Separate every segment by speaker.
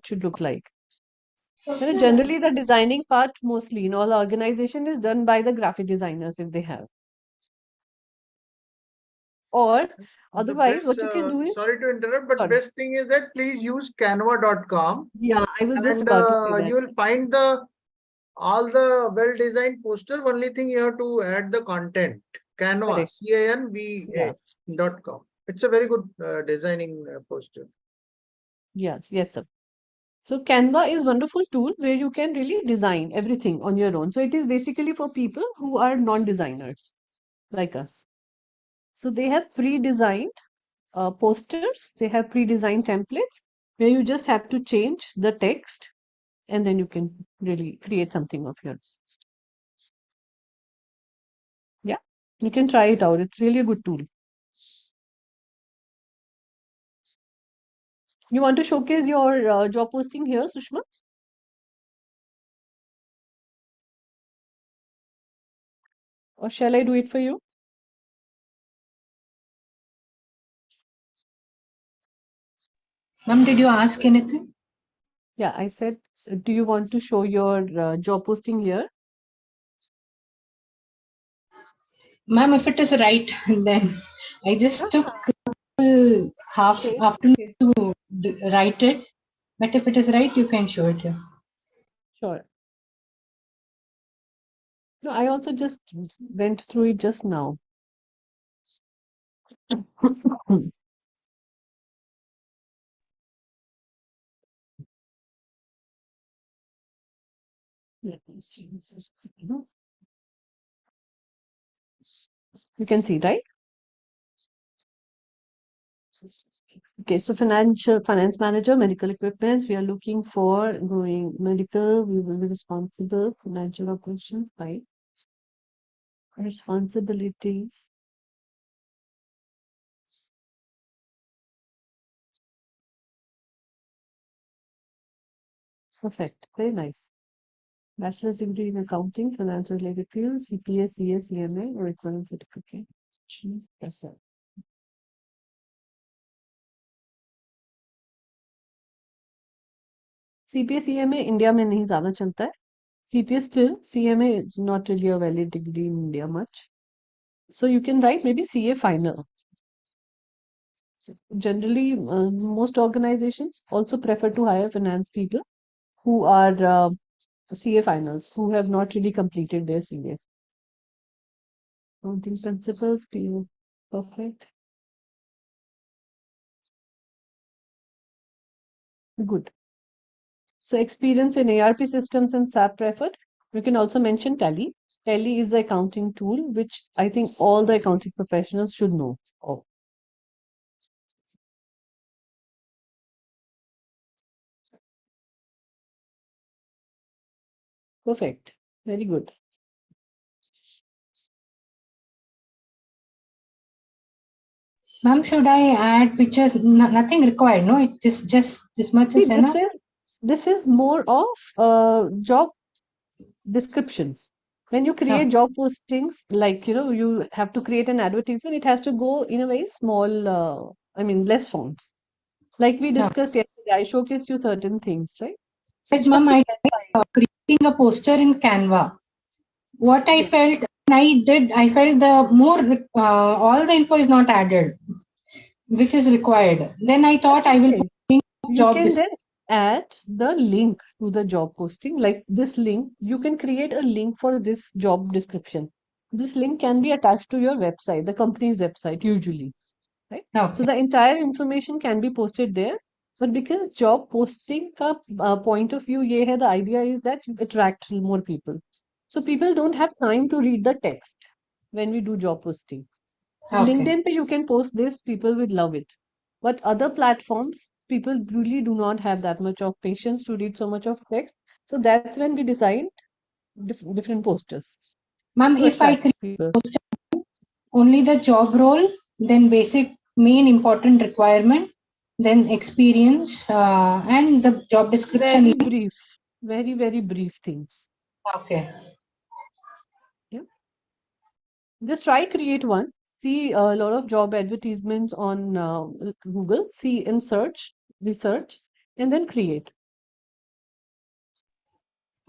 Speaker 1: it should look like. Generally, the designing part mostly in all organization is done by the graphic designers if they have. Or
Speaker 2: The
Speaker 1: otherwise,
Speaker 2: best,
Speaker 1: what you can do is,
Speaker 2: sorry to interrupt, but
Speaker 1: sorry,
Speaker 2: best thing is that please use canva.com,
Speaker 1: yeah, I was just
Speaker 2: and
Speaker 1: about to say
Speaker 2: you
Speaker 1: that.
Speaker 2: will find the all the well-designed poster. Only thing you have to add the content. Canva,
Speaker 1: Correct. Yeah.
Speaker 2: canva.com. It's a very good designing poster.
Speaker 1: Yes. Yes, sir. So Canva is wonderful tool where you can really design everything on your own. So it is basically for people who are non-designers like us. So they have pre-designed posters, they have pre-designed templates where you just have to change the text and then you can really create something of yours. Yeah, you can try it out. It's really a good tool. You want to showcase your job posting here, Sushma? Or shall I do it for you?
Speaker 3: Ma'am, did you ask anything?
Speaker 1: Yeah, I said, do you want to show your job posting here?
Speaker 3: Ma'am, if it is right, then I just took half
Speaker 1: Okay,
Speaker 3: afternoon
Speaker 1: okay,
Speaker 3: to write it. But if it is right, you can show it here.
Speaker 1: sure. No, I also just went through it just now. Let me see. You can see, right? Okay, so finance manager, medical equipments. We are looking for going medical. We will be responsible financial operations, right? Responsibilities. Perfect. Very nice. Bachelor's degree in accounting, finance related fields, CPA, CS, CMA, or equivalent certificate. That's it. CPA, CMA India में नहीं ज्यादा चलता है. CPA still, CMA is not really a valid degree in India much. So you can write maybe CA final. So generally, most organizations also prefer to hire finance people who are CA finals, who have not really completed their CA. Accounting principles, PO, perfect. Good. So experience in ARP systems and SAP preferred. You can also mention Tally. Tally is the accounting tool, which I think all the accounting professionals should know. Oh, perfect. Very good.
Speaker 3: Ma'am, should I add pictures? Nothing required, no? It is just this much
Speaker 1: See,
Speaker 3: is enough.
Speaker 1: this is more of job description. When you create job postings, like you have to create an advertisement, it has to go in a very small, less fonts. Like we
Speaker 3: No.
Speaker 1: discussed yesterday, I showcased you certain things, right? So
Speaker 3: Yes,
Speaker 1: just
Speaker 3: ma'am, I
Speaker 1: to get
Speaker 3: tried creating a poster in Canva. What I
Speaker 1: yes.
Speaker 3: felt, I felt the more, all the info is not added, which is required. Then I thought I will
Speaker 1: Okay.
Speaker 3: put
Speaker 1: You
Speaker 3: job
Speaker 1: can
Speaker 3: description.
Speaker 1: then add the link to the job posting, like this link. You can create a link for this job description. This link can be attached to your website, the company's website, usually, right? So
Speaker 3: Okay.
Speaker 1: the entire information can be posted there. But because job posting ka point of view, ye hai, the idea is that you attract more people. So people don't have time to read the text when we do job posting.
Speaker 3: Okay.
Speaker 1: LinkedIn, pe you can post this, people will love it. But other platforms, people really do not have that much of patience to read so much of text. So that's when we design different posters
Speaker 3: Ma'am,
Speaker 1: to
Speaker 3: if I
Speaker 1: attract
Speaker 3: create
Speaker 1: people.
Speaker 3: only the job role, then basic main important requirement, then experience, and the job description.
Speaker 1: Very brief, very, very brief things.
Speaker 3: Okay.
Speaker 1: Yeah. Just try create one. See a lot of job advertisements on Google. See in search, research, and then create.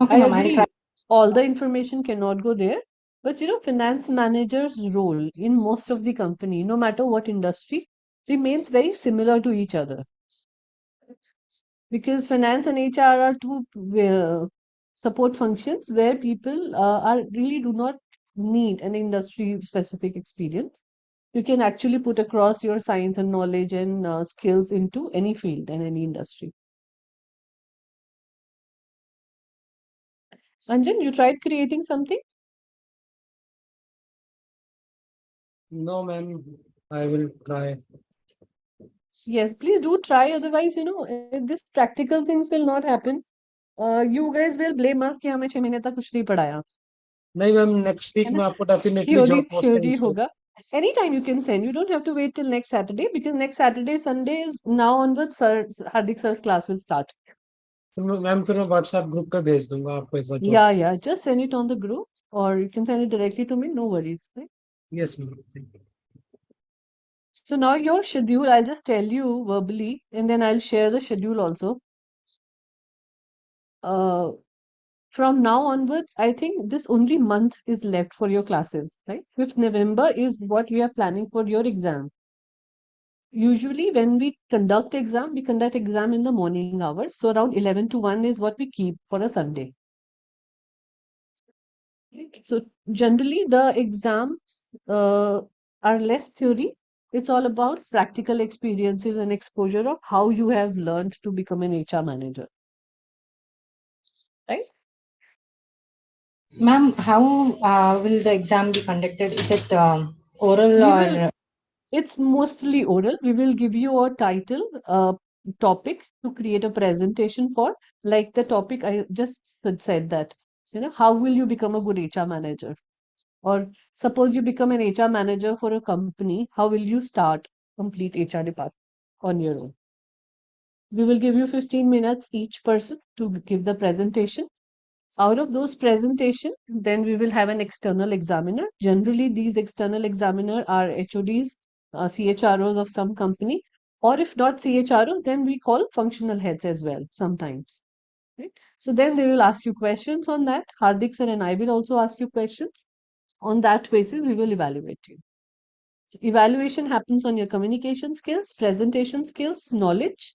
Speaker 3: Okay,
Speaker 1: I
Speaker 3: ma'am, I'll try.
Speaker 1: agree, all the information cannot go there, but finance manager's role in most of the company, no matter what industry, remains very similar to each other. Because finance and HR are two support functions where people are really do not need an industry specific experience. You can actually put across your science and knowledge and skills into any field and any industry. Anjan, you tried creating something?
Speaker 4: No, ma'am. I will try.
Speaker 1: Yes, please do try. Otherwise, this practical things will not happen. You guys will blame us कि हमें 6 महीने तक कुछ नहीं पढ़ाया,
Speaker 4: नहीं ma'am, next
Speaker 1: है
Speaker 4: week
Speaker 1: ना?
Speaker 4: में आपको definitely
Speaker 1: Theory
Speaker 4: job posting
Speaker 1: theory होगा. Anytime you can send. You don't have to wait till next Saturday because next Saturday, Sunday is now onwards. Hardik sir's class will start.
Speaker 4: Ma'am फिर मैं WhatsApp group पे भेज दूंगा आपको एक बार job.
Speaker 1: Yeah. Just send it on the group, or you can send it directly to me. No worries. Right?
Speaker 4: Yes ma'am.
Speaker 1: So now your schedule, I'll just tell you verbally, and then I'll share the schedule also. Uh, from now onwards, I think this only month is left for your classes, right? 5th November is what we are planning for your exam. Usually when we conduct exam in the morning hours. So around 11 to 1 is what we keep for a Sunday. Right? So generally the exams are less theory. It's all about practical experiences and exposure of how you have learned to become an HR manager. Right?
Speaker 3: Ma'am, how will the exam be conducted? Is it oral
Speaker 1: We
Speaker 3: or
Speaker 1: will It's mostly oral. We will give you a title, a topic to create a presentation for, like the topic I just said that, how will you become a good HR manager? Or suppose you become an HR manager for a company, how will you start complete HR department on your own? We will give you 15 minutes each person to give the presentation. Out of those presentation, then we will have an external examiner. Generally, these external examiner are HODs, CHROs of some company, or if not CHROs, then we call functional heads as well sometimes. Right? So then they will ask you questions on that. Hardik sir and I will also ask you questions. On that basis, we will evaluate you. So evaluation happens on your communication skills, presentation skills, knowledge,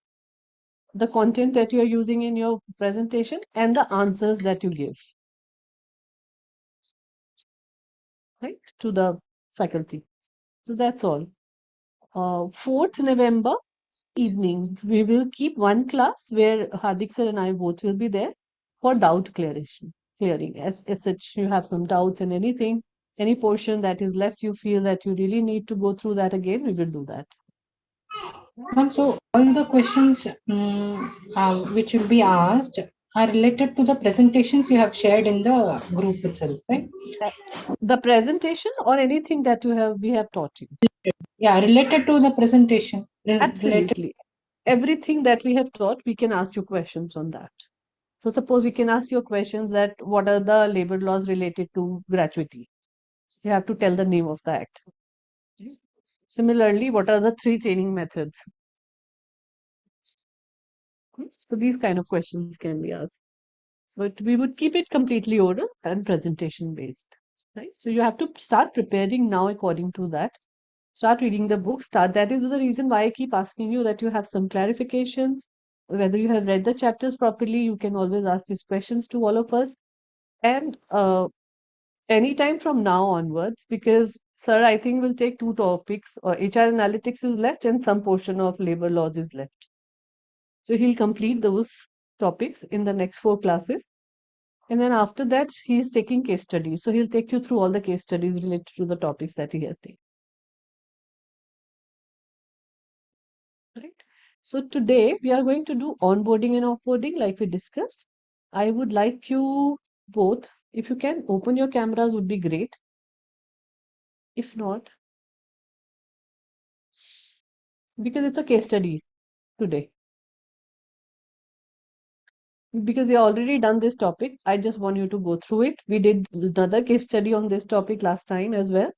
Speaker 1: the content that you are using in your presentation, and the answers that you give. Right, to the faculty. So that's all. 4th November evening, we will keep one class where Hardik sir and I both will be there for doubt clearing. As such, you have some doubts and anything, any portion that is left, you feel that you really need to go through that again, we will do that.
Speaker 3: ma'am? So all the questions which will be asked are related to the presentations you have shared in the group itself, right?
Speaker 1: The presentation or anything that we have taught you.
Speaker 3: Yeah, related to the presentation. Related.
Speaker 1: Absolutely. Everything that we have taught, we can ask you questions on that. So suppose we can ask you questions that what are the labor laws related to gratuity? You have to tell the name of the act. Similarly, what are the 3 training methods? So these kind of questions can be asked. But we would keep it completely oral and presentation based. Right? So you have to start preparing now according to that. Start reading the book. That is the reason why I keep asking you that you have some clarifications. Whether you have read the chapters properly, you can always ask these questions to all of us. And anytime from now onwards, because sir, I think we'll take 2 topics, or HR analytics is left and some portion of labor laws is left. So he'll complete those topics in the next 4 classes. And then after that, he's taking case studies. So he'll take you through all the case studies related to the topics that he has taken. Right? So today we are going to do onboarding and offboarding like we discussed. I would like you both, if you can open your cameras would be great. If not, because it's a case study today. Because we already done this topic, I just want you to go through it. We did another case study on this topic last time as well.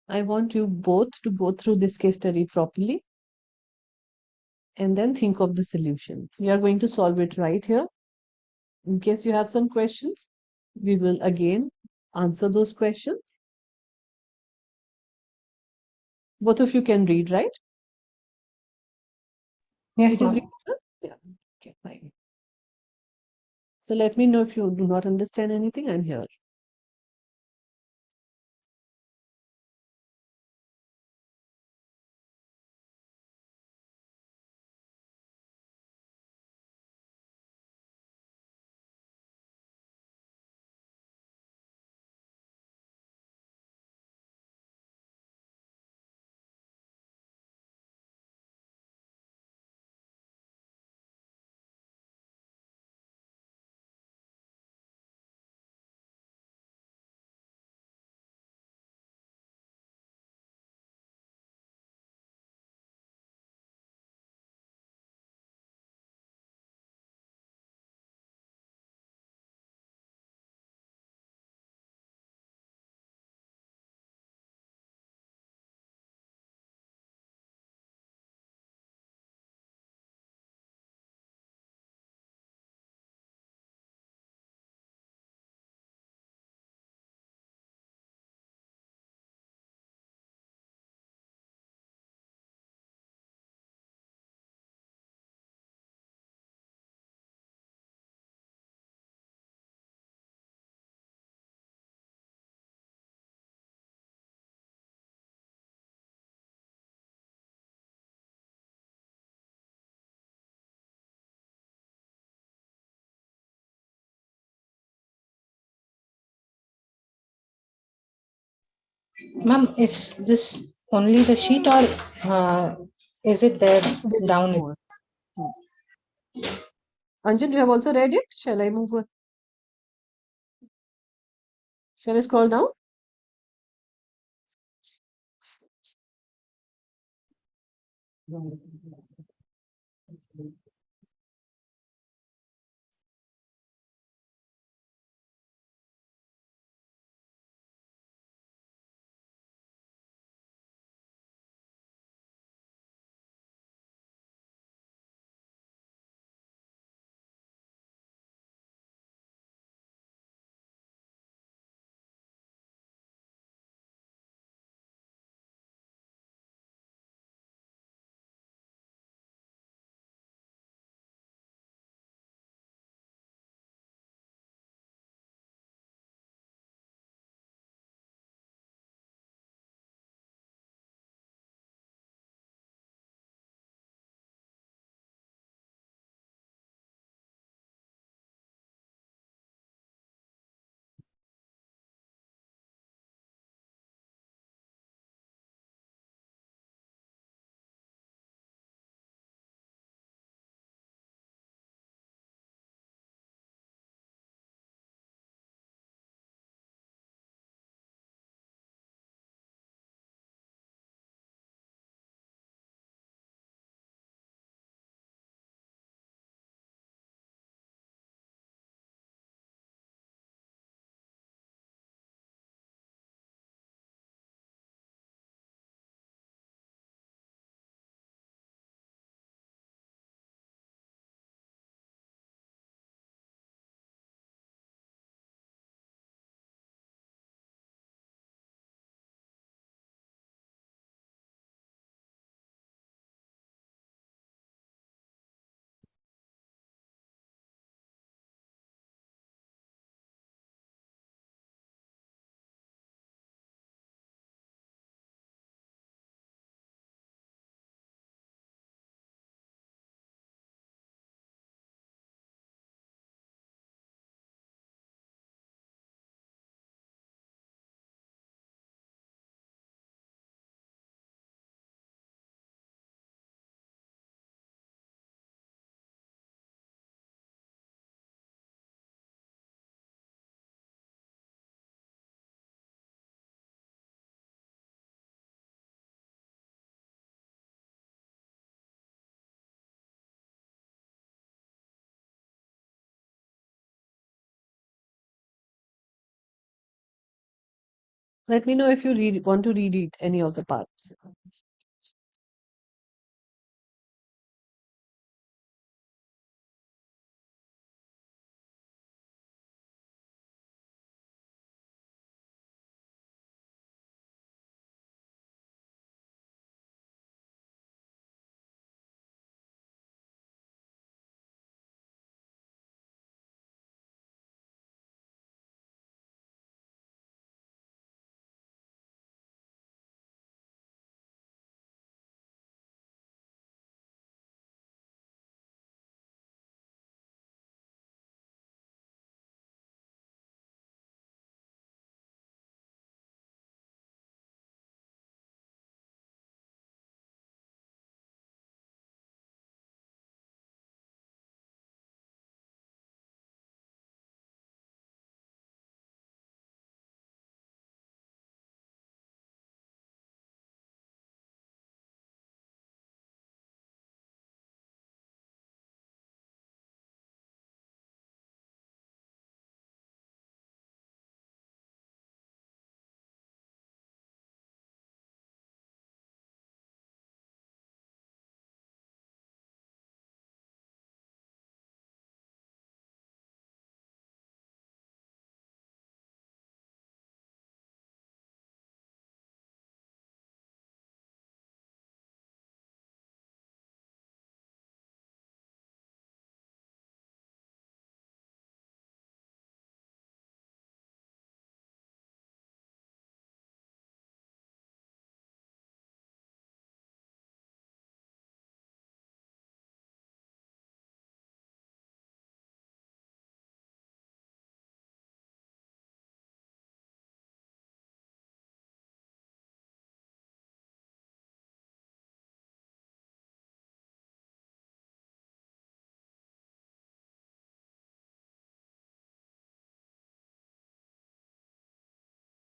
Speaker 1: I want you both to go through this case study properly. and then think of the solution. We are going to solve it right here. In case you have some questions, we will again answer those questions. Both of you can read, right?
Speaker 3: Yes,
Speaker 1: It is
Speaker 3: ma'am.
Speaker 1: readable? Yeah. Okay, fine. So let me know if you do not understand anything. I'm here.
Speaker 3: Ma'am, is this only the sheet or is it there
Speaker 1: There is
Speaker 3: down?
Speaker 1: more. Anjan, you have also read it? Shall I move on? Shall I scroll down? Let me know if you want to read it, any of the parts.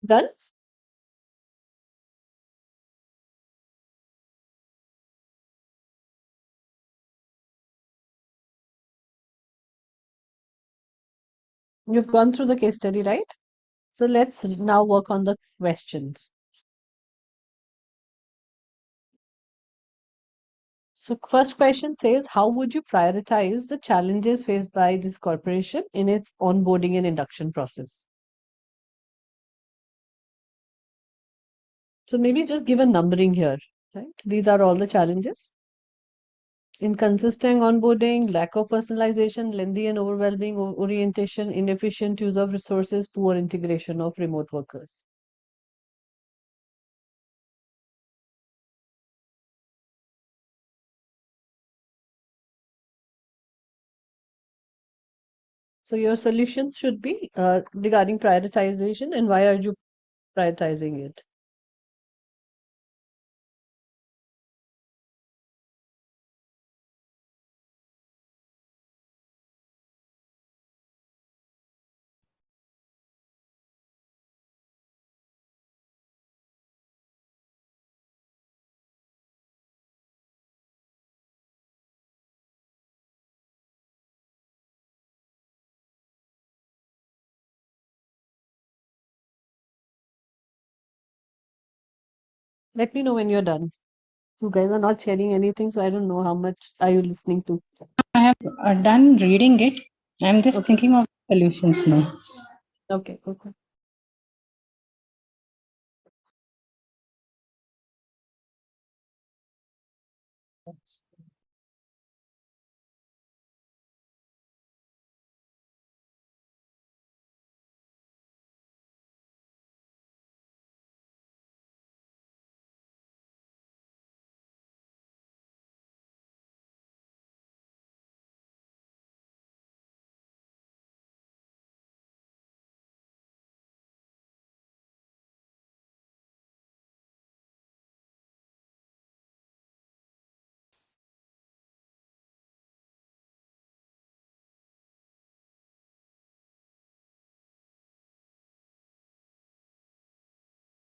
Speaker 1: Done? You've gone through the case study, right? So let's now work on the questions. So first question says, how would you prioritize the challenges faced by this corporation in its onboarding and induction process? So maybe just give a numbering here, right? These are all the challenges. Inconsistent onboarding, lack of personalization, lengthy and overwhelming orientation, inefficient use of resources, poor integration of remote workers. So your solutions should be regarding prioritization and why are you prioritizing it? Let me know when you're done. You guys are not sharing anything, so I don't know how much are you listening to.
Speaker 3: I have done reading it. I'm just
Speaker 1: Okay.
Speaker 3: thinking of solutions now.
Speaker 1: Okay, okay.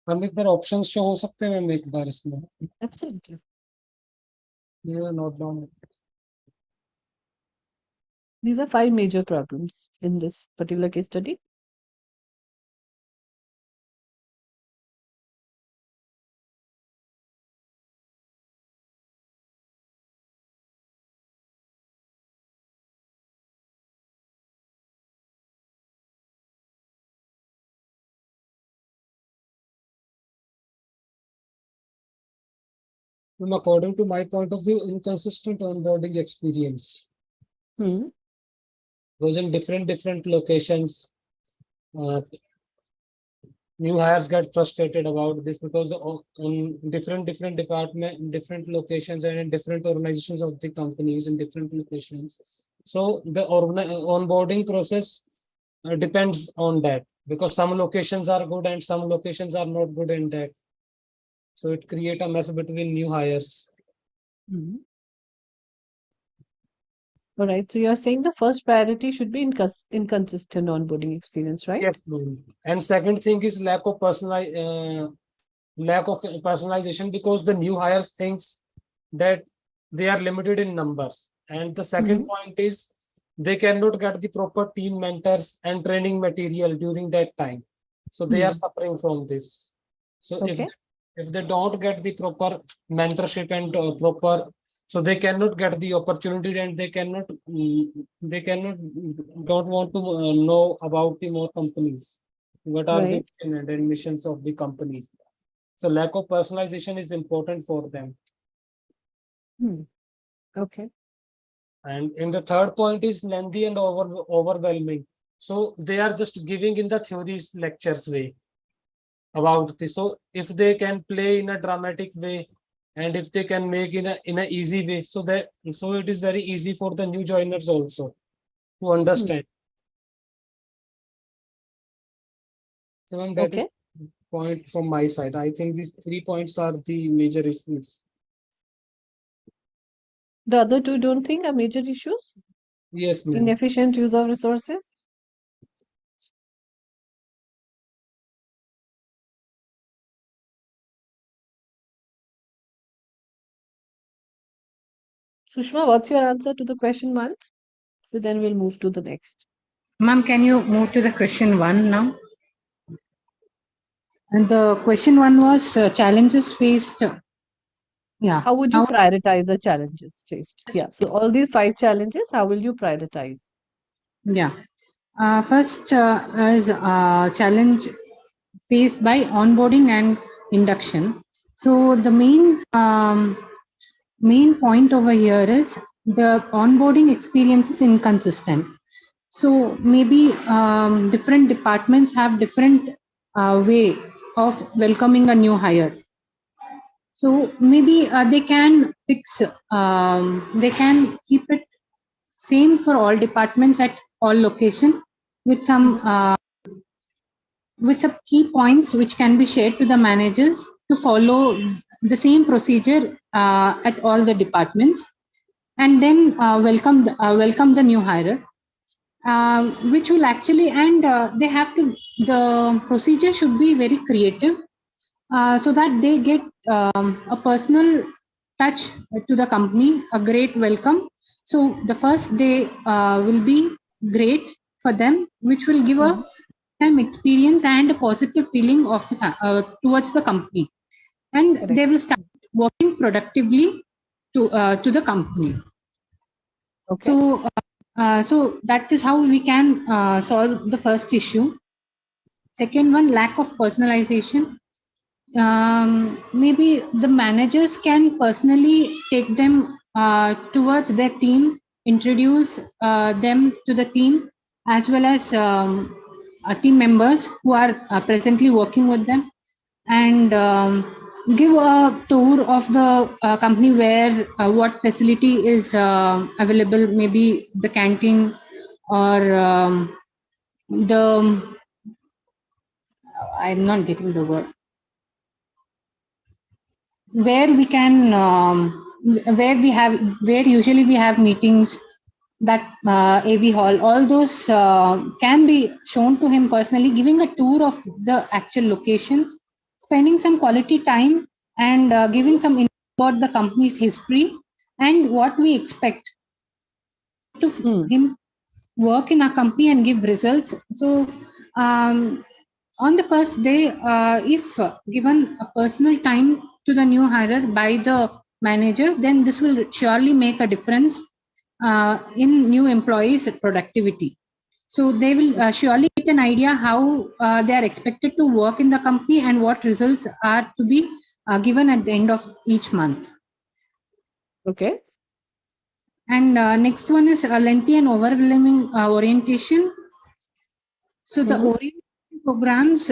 Speaker 4: हम एक बार options show हो सकते हैं ma'am एक बार इसमें
Speaker 1: Absolutely.
Speaker 4: ये note down
Speaker 1: These are 5 major problems in this particular case study.
Speaker 4: according to my point of view inconsistent onboarding experience
Speaker 1: Hmm.
Speaker 4: because in different locations uh, new hires get frustrated about this because in different department, different locations, and in different organizations of the companies in different locations. So the onboarding process depends on that because some locations are good and some locations are not good in that. So it create a mess between new hires.
Speaker 1: Hmm. All right. So you're saying the first priority should be inconsistent onboarding experience, right?
Speaker 4: Yes, ma'am. And second thing is lack of personalization because the new hires thinks that they are limited in numbers. And the second
Speaker 1: Hmm.
Speaker 4: point is they cannot get the proper team mentors and training material during that time. So they are
Speaker 1: Hmm.
Speaker 4: suffering from this. So
Speaker 1: Okay.
Speaker 4: if they don't get the proper mentorship and proper, so they cannot get the opportunity and they cannot don't want to know about the more companies. What are the
Speaker 1: Right.
Speaker 4: vision and missions of the companies? So lack of personalization is important for them.
Speaker 1: Hmm. Okay.
Speaker 4: And in the third point is lengthy and overwhelming. So they are just giving in the theories lectures way about this. So if they can play in a dramatic way and if they can make in a easy way, so it is very easy for the new joiners also to
Speaker 1: Hmm.
Speaker 4: understand. So ma'am, that
Speaker 1: Okay.
Speaker 4: is point from my side. I think these 3 points are the major issues.
Speaker 1: The other two don't think are major issues?
Speaker 4: Yes, ma'am.
Speaker 1: Inefficient use of resources? Sushma, what's your answer to the question one? So then we'll move to the next.
Speaker 3: Ma'am, can you move to the question one now? And the question one was challenges faced. Yeah.
Speaker 1: How would you prioritize the challenges faced? Yeah. So all these 5 challenges, how will you prioritize?
Speaker 3: Yeah. First is challenge faced by onboarding and induction. So the main point over here is the onboarding experience is inconsistent. So maybe different departments have different way of welcoming a new hire. So maybe they can fix, they can keep it same for all departments at all location with some key points which can be shared to the managers to follow the same procedure at all the departments, and then welcome the new hire, which will actually, and they have to, the procedure should be very creative, so that they get a personal touch to the company, a great welcome. So the first day will be great for them, which will give a time experience and a positive feeling of towards the company, and
Speaker 1: Correct.
Speaker 3: they will start working productively to the company.
Speaker 1: Okay.
Speaker 3: So that is how we can solve the first issue. Second one, lack of personalization. Maybe the managers can personally take them towards their team, introduce them to the team, as well as team members who are presently working with them, and give a tour of the company where what facility is available, maybe the canteen or the I'm not getting the word, where we can where usually we have meetings, that AV hall, all those can be shown to him personally, giving a tour of the actual location, spending some quality time, and giving some info about the company's history and what we expect to him work in our company and give results. So on the first day, if given a personal time to the new hire by the manager, then this will surely make a difference in new employees' productivity. So they will surely get an idea how they are expected to work in the company and what results are to be given at the end of each month.
Speaker 1: Okay.
Speaker 3: And next one is lengthy and overwhelming orientation. So the orientation programs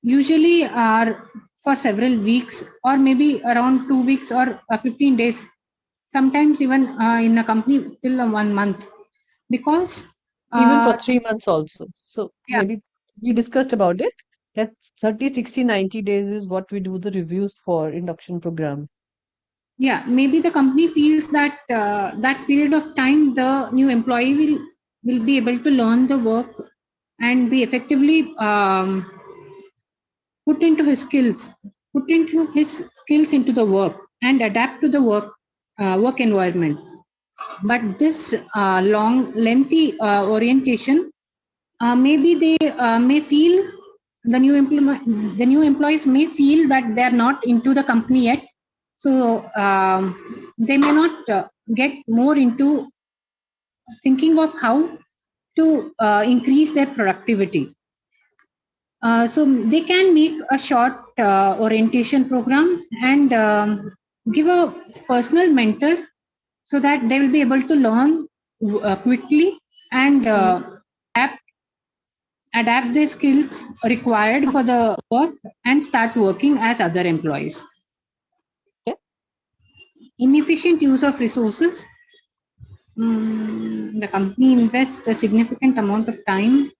Speaker 3: usually are for several weeks, or maybe around 2 weeks or 15 days, sometimes even in a company till 1 month, because
Speaker 1: Even for 3 months also. So
Speaker 3: yeah,
Speaker 1: maybe we discussed about it. That 30, 60, 90 days is what we do the reviews for induction program.
Speaker 3: yeah, maybe the company feels that that period of time the new employee will be able to learn the work and be effectively put into his skills into the work and adapt to the work environment. But this lengthy orientation, maybe they may feel, the new employees may feel that they are not into the company yet, so they may not get more into thinking of how to increase their productivity. So they can make a short orientation program and give a personal mentor, so that they will be able to learn quickly and adapt, adapt their skills required for the work and start working as other employees.
Speaker 1: Okay.
Speaker 3: Inefficient use of resources. The company invests a significant amount of time.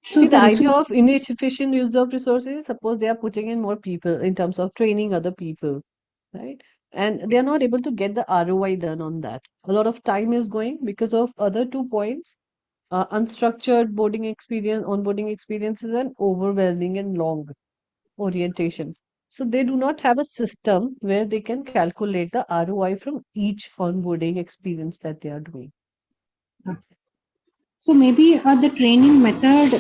Speaker 3: So
Speaker 1: See, the
Speaker 3: the
Speaker 1: idea
Speaker 3: resource,
Speaker 1: of inefficient use of resources is suppose they are putting in more people in terms of training other people, right? And they are not able to get the ROI done on that. A lot of time is going because of other 2 points, unstructured onboarding experiences and overwhelming and long orientation. So they do not have a system where they can calculate the ROI from each onboarding experience that they are doing.
Speaker 3: So maybe the training method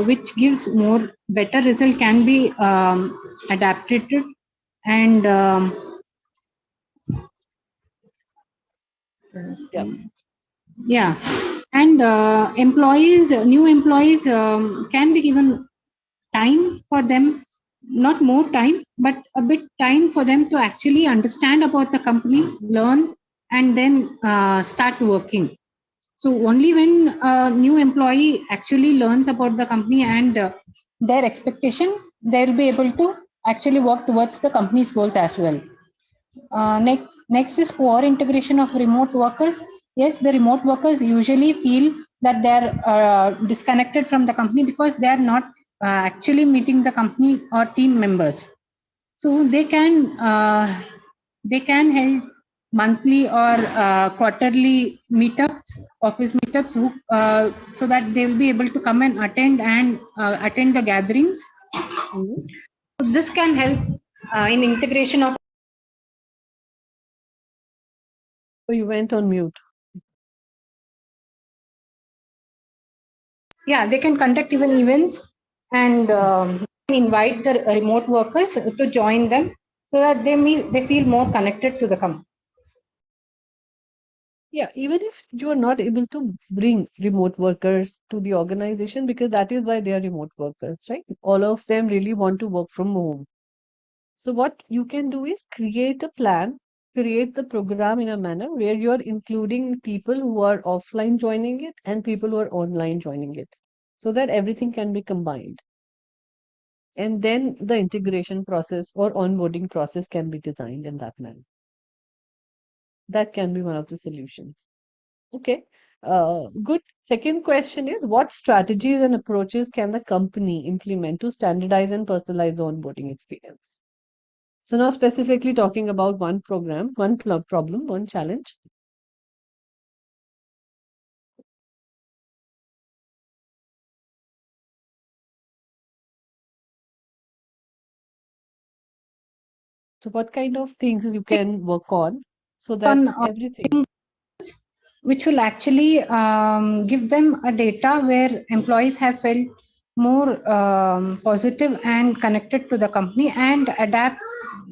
Speaker 3: which gives more better result can be adapted and
Speaker 1: Yeah.
Speaker 3: yeah, and new employees can be given time for them, not more time, but a bit time for them to actually understand about the company, learn, and then start working. So only when a new employee actually learns about the company and their expectation, they'll be able to actually work towards the company's goals as well. Next is poor integration of remote workers. Yes, the remote workers usually feel that they're disconnected from the company because they are not actually meeting the company or team members. So they can help monthly or quarterly meetups, office meetups, so that they will be able to come and attend the gatherings.
Speaker 1: Mhm.
Speaker 3: This can help in integration of.
Speaker 1: So you went on mute.
Speaker 3: Yeah, they can conduct even events and invite the remote workers to join them so that they feel more connected to the company.
Speaker 1: Yeah, even if you are not able to bring remote workers to the organization, because that is why they are remote workers, right? All of them really want to work from home. So what you can do is create a plan, create the program in a manner where you are including people who are offline joining it and people who are online joining it, so that everything can be combined. And then the integration process or onboarding process can be designed in that manner. That can be one of the solutions. Okay. Good. Second question is, what strategies and approaches can the company implement to standardize and personalize the onboarding experience? So now specifically talking about one program, one problem, one challenge. So what kind of things you can work on so that
Speaker 3: On
Speaker 1: everything.
Speaker 3: which will actually give them a data where employees have felt more positive and connected to the company and adapt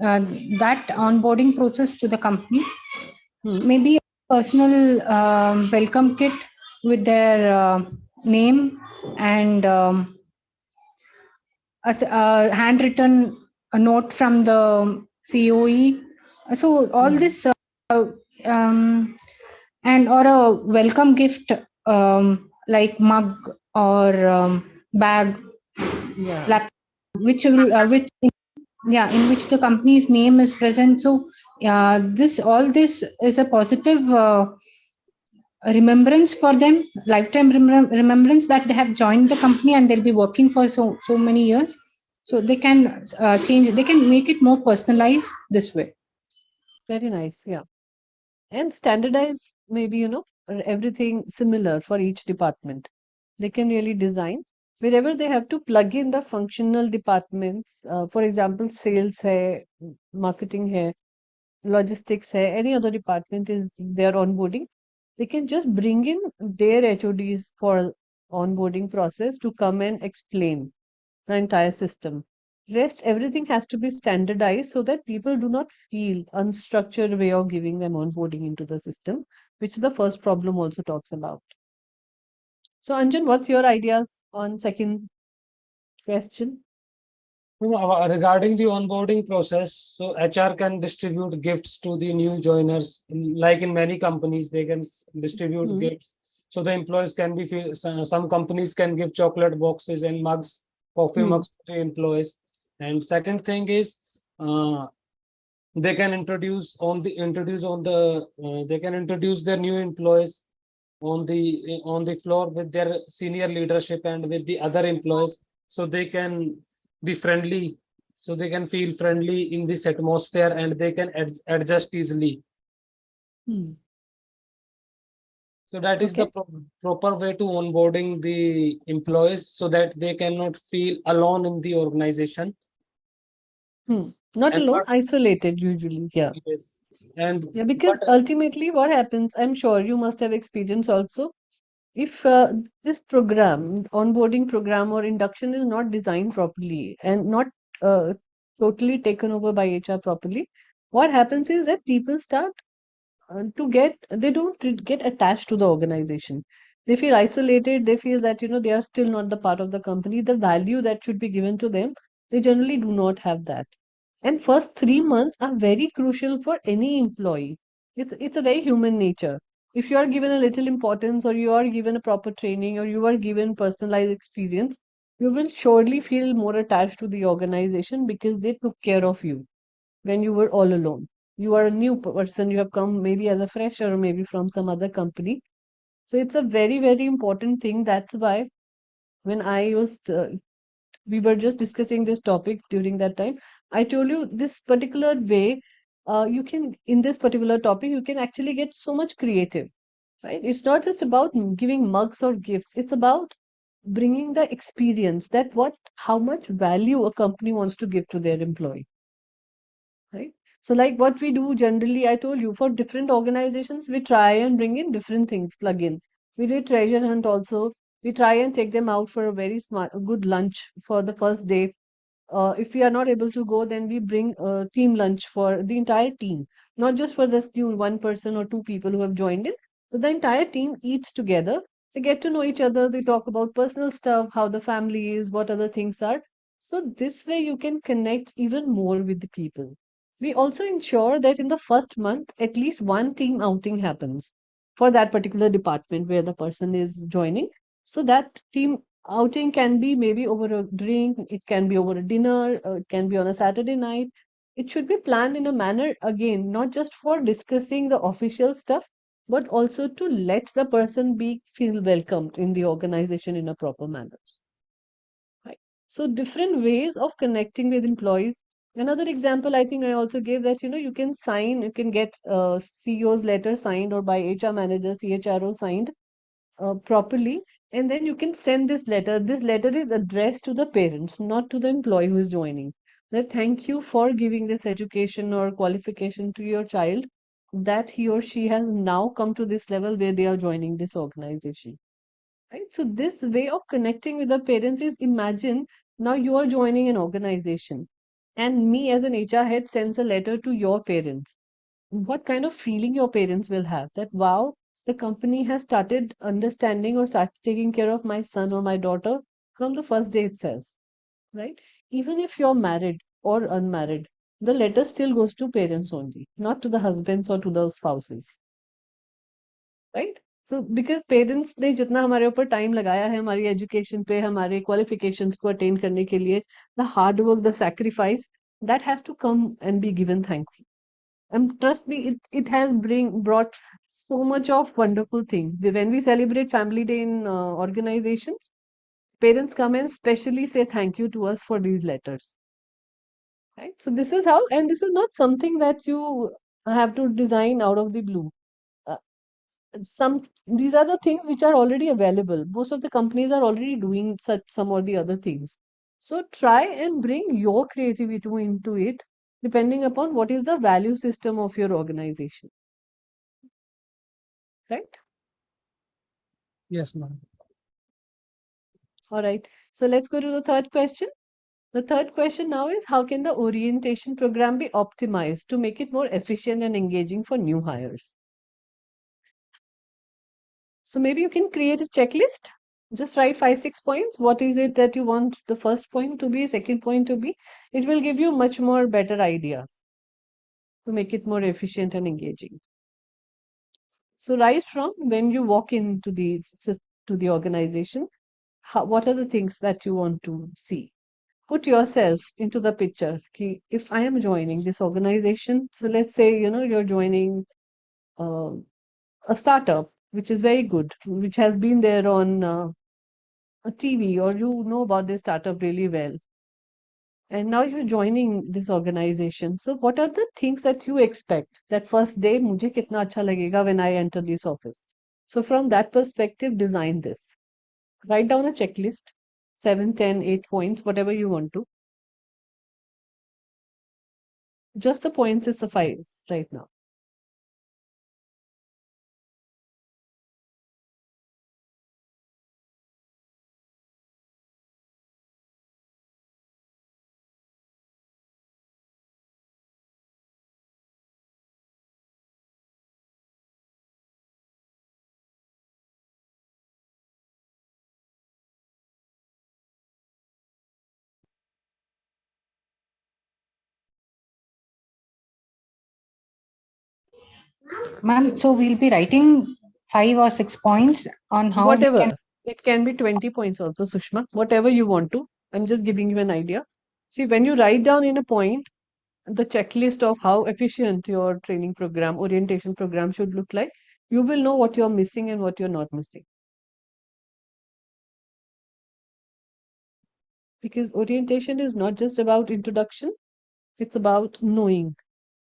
Speaker 3: that onboarding process to the company.
Speaker 1: Hmm.
Speaker 3: Maybe a personal welcome kit with their name and a handwritten note from the COE. So all
Speaker 1: Hmm.
Speaker 3: this um, and or a welcome gift like mug or bag,
Speaker 1: Yeah.
Speaker 3: laptop, which yeah, in which the company's name is present. So this all this is a positive remembrance for them, lifetime remembrance that they have joined the company and they'll be working for so many years. So they can change, they can make it more personalized this way.
Speaker 1: Very nice. Yeah. And standardize maybe, everything similar for each department. They can really design wherever they have to plug in the functional departments. For example, sales hai, marketing hai, logistics hai, any other department is their onboarding. They can just bring in their HODs for onboarding process to come and explain the entire system. Rest, everything has to be standardized so that people do not feel unstructured way of giving them onboarding into the system, which the first problem also talks about. So, Anjan, what's your ideas on second question?
Speaker 4: Regarding the onboarding process, so HR can distribute gifts to the new joiners. Like in many companies, they can distribute
Speaker 1: Hmm.
Speaker 4: gifts. So the employees can be, some companies can give chocolate boxes and mugs, coffee
Speaker 1: Hmm.
Speaker 4: mugs to the employees. And second thing is, they can they can introduce their new employees on the floor with their senior leadership and with the other employees, so they can be friendly, so they can feel friendly in this atmosphere and they can adjust easily.
Speaker 1: Hmm.
Speaker 4: So that is the
Speaker 1: Okay.
Speaker 4: proper way to onboarding the employees so that they cannot feel alone in the organization.
Speaker 1: Hmm. Not
Speaker 4: And
Speaker 1: alone,
Speaker 4: what,
Speaker 1: isolated usually. Yeah.
Speaker 4: yes, and
Speaker 1: Yeah, because
Speaker 4: what,
Speaker 1: ultimately what happens, I'm sure you must have experience also. If this program, onboarding program or induction is not designed properly and not uh, totally taken over by HR properly, what happens is that people start they don't get attached to the organization. They feel isolated. They feel that, they are still not the part of the company. The value that should be given to them, they generally do not have that. And first 3 months are very crucial for any employee. It's a very human nature. If you are given a little importance, or you are given a proper training, or you are given personalized experience, you will surely feel more attached to the organization because they took care of you when you were all alone. You are a new person, you have come maybe as a fresher or maybe from some other company. So it's a very, very important thing. That's why when we were just discussing this topic during that time, I told you this particular way, in this particular topic, you can actually get so much creative, right? It's not just about giving mugs or gifts, it's about bringing the experience how much value a company wants to give to their employee, right? So, like what we do generally, I told you, for different organizations, we try and bring in different things, plug in. We did treasure hunt also. We try and take them out for a very good lunch for the first day. If we are not able to go, then we bring a team lunch for the entire team, not just for this new one person or two people who have joined in. So the entire team eats together. They get to know each other. They talk about personal stuff, how the family is, what other things are. So this way you can connect even more with the people. We also ensure that in the first month, at least one team outing happens for that particular department where the person is joining. So that team outing can be maybe over a drink, it can be over a dinner, it can be on a Saturday night. It should be planned in a manner, again, not just for discussing the official stuff, but also to let the person be feel welcomed in the organization in a proper manner. Right. So different ways of connecting with employees. Another example I think I also gave that, you can get CEO's letter signed or by HR manager, CHRO signed properly, and then you can send this letter. This letter is addressed to the parents, not to the employee who is joining. That thank you for giving this education or qualification to your child, that he or she has now come to this level where they are joining this organization. Right? So this way of connecting with the parents is, imagine now you are joining an organization and me as an HR head sends a letter to your parents. What kind of feeling your parents will have, that wow, the company has started understanding or started taking care of my son or my daughter from the first day itself, right? Even if you're married or unmarried, the letter still goes to parents only, not to the husbands or to the spouses, right? So because parents ने जितना हमारे ऊपर time लगाया है हमारी education पे, हमारे qualifications को अटेन करने के लिए, the hard work, the sacrifice, that has to come and be given thankfully. And trust me, it has brought so much of wonderful things. When we celebrate Family Day in organizations, parents come and specially say thank you to us for these letters. Right? So this is how, and this is not something that you have to design out of the blue. Uh, these are the things which are already available. Most of the companies are already doing such some or the other things. So try and bring your creativity into it, depending upon what is the value system of your organization. Right?
Speaker 4: yes, ma'am.
Speaker 1: All right. So let's go to the third question. The third question now is, how can the orientation program be optimized to make it more efficient and engaging for new hires? So maybe you can create a checklist. Just write 5, 6 points. What is it that you want the first point to be, second point to be? It will give you much more better ideas to make it more efficient and engaging. So right from when you walk into the organization, what are the things that you want to see? Put yourself into the picture. If I am joining this organization, so let's say you're joining uh, a startup which is very good, which has been there on a TV, or you know about this startup really well, and now you're joining this organization. So what are the things that you expect that first day मुझे कितना अच्छा लगेगा when I enter this office? So from that perspective, design this. Write down a checklist, 7, 10, 8 points, whatever you want to. Just the points is suffice right now.
Speaker 3: Ma'am, so we'll be writing 5 or 6 points on how we can.
Speaker 1: Whatever. It can be 20 points also, Sushma. Whatever you want to. I'm just giving you an idea. See, when you write down in a point the checklist of how efficient your training program, orientation program should look like, you will know what you're missing and what you're not missing. Because orientation is not just about introduction, it's about knowing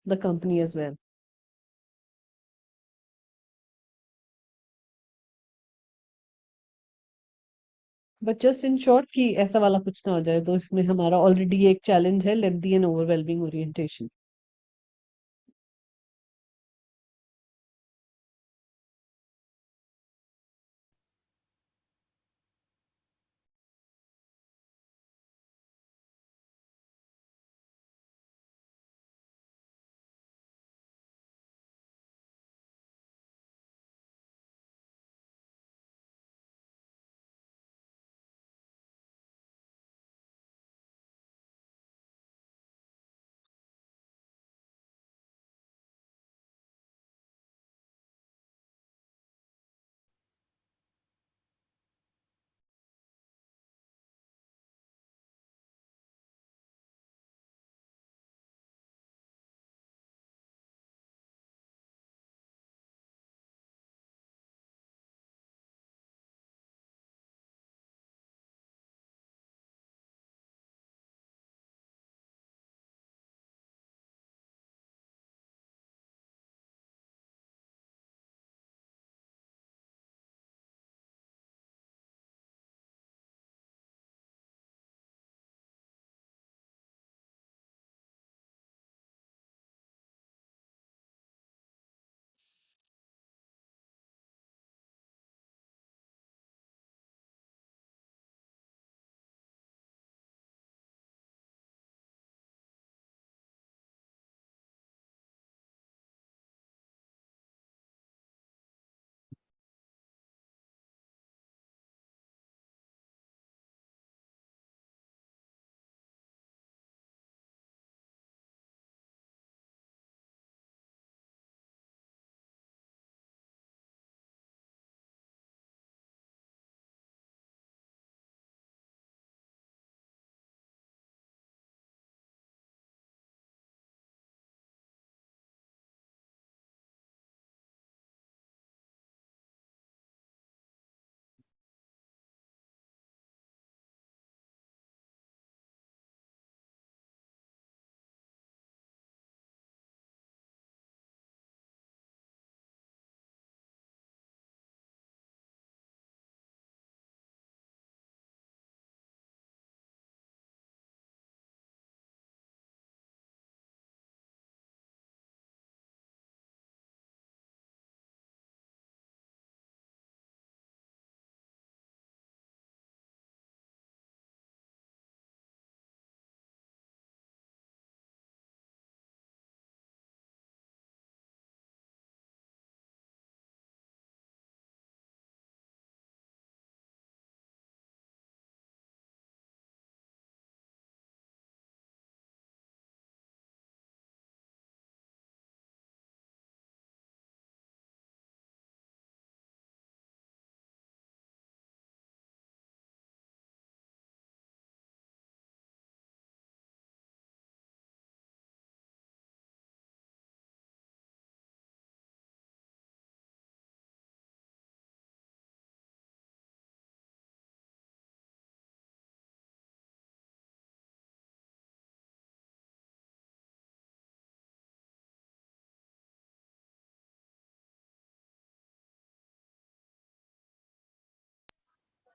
Speaker 1: the company as well. But just in short कि ऐसा वाला कुछ ना हो जाए तो इसमें हमारा ऑलरेडी एक चैलेंज है lengthy and overwhelming orientation.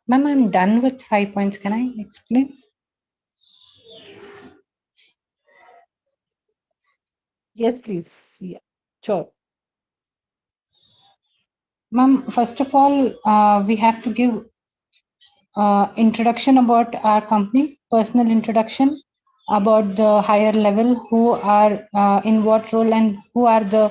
Speaker 3: Ma'am, I'm done with 5 points. Can I explain?
Speaker 1: Yes, please. Yeah, sure.
Speaker 3: Ma'am, first of all, we have to give introduction about our company, personal introduction about the higher level, who are in what role and who are the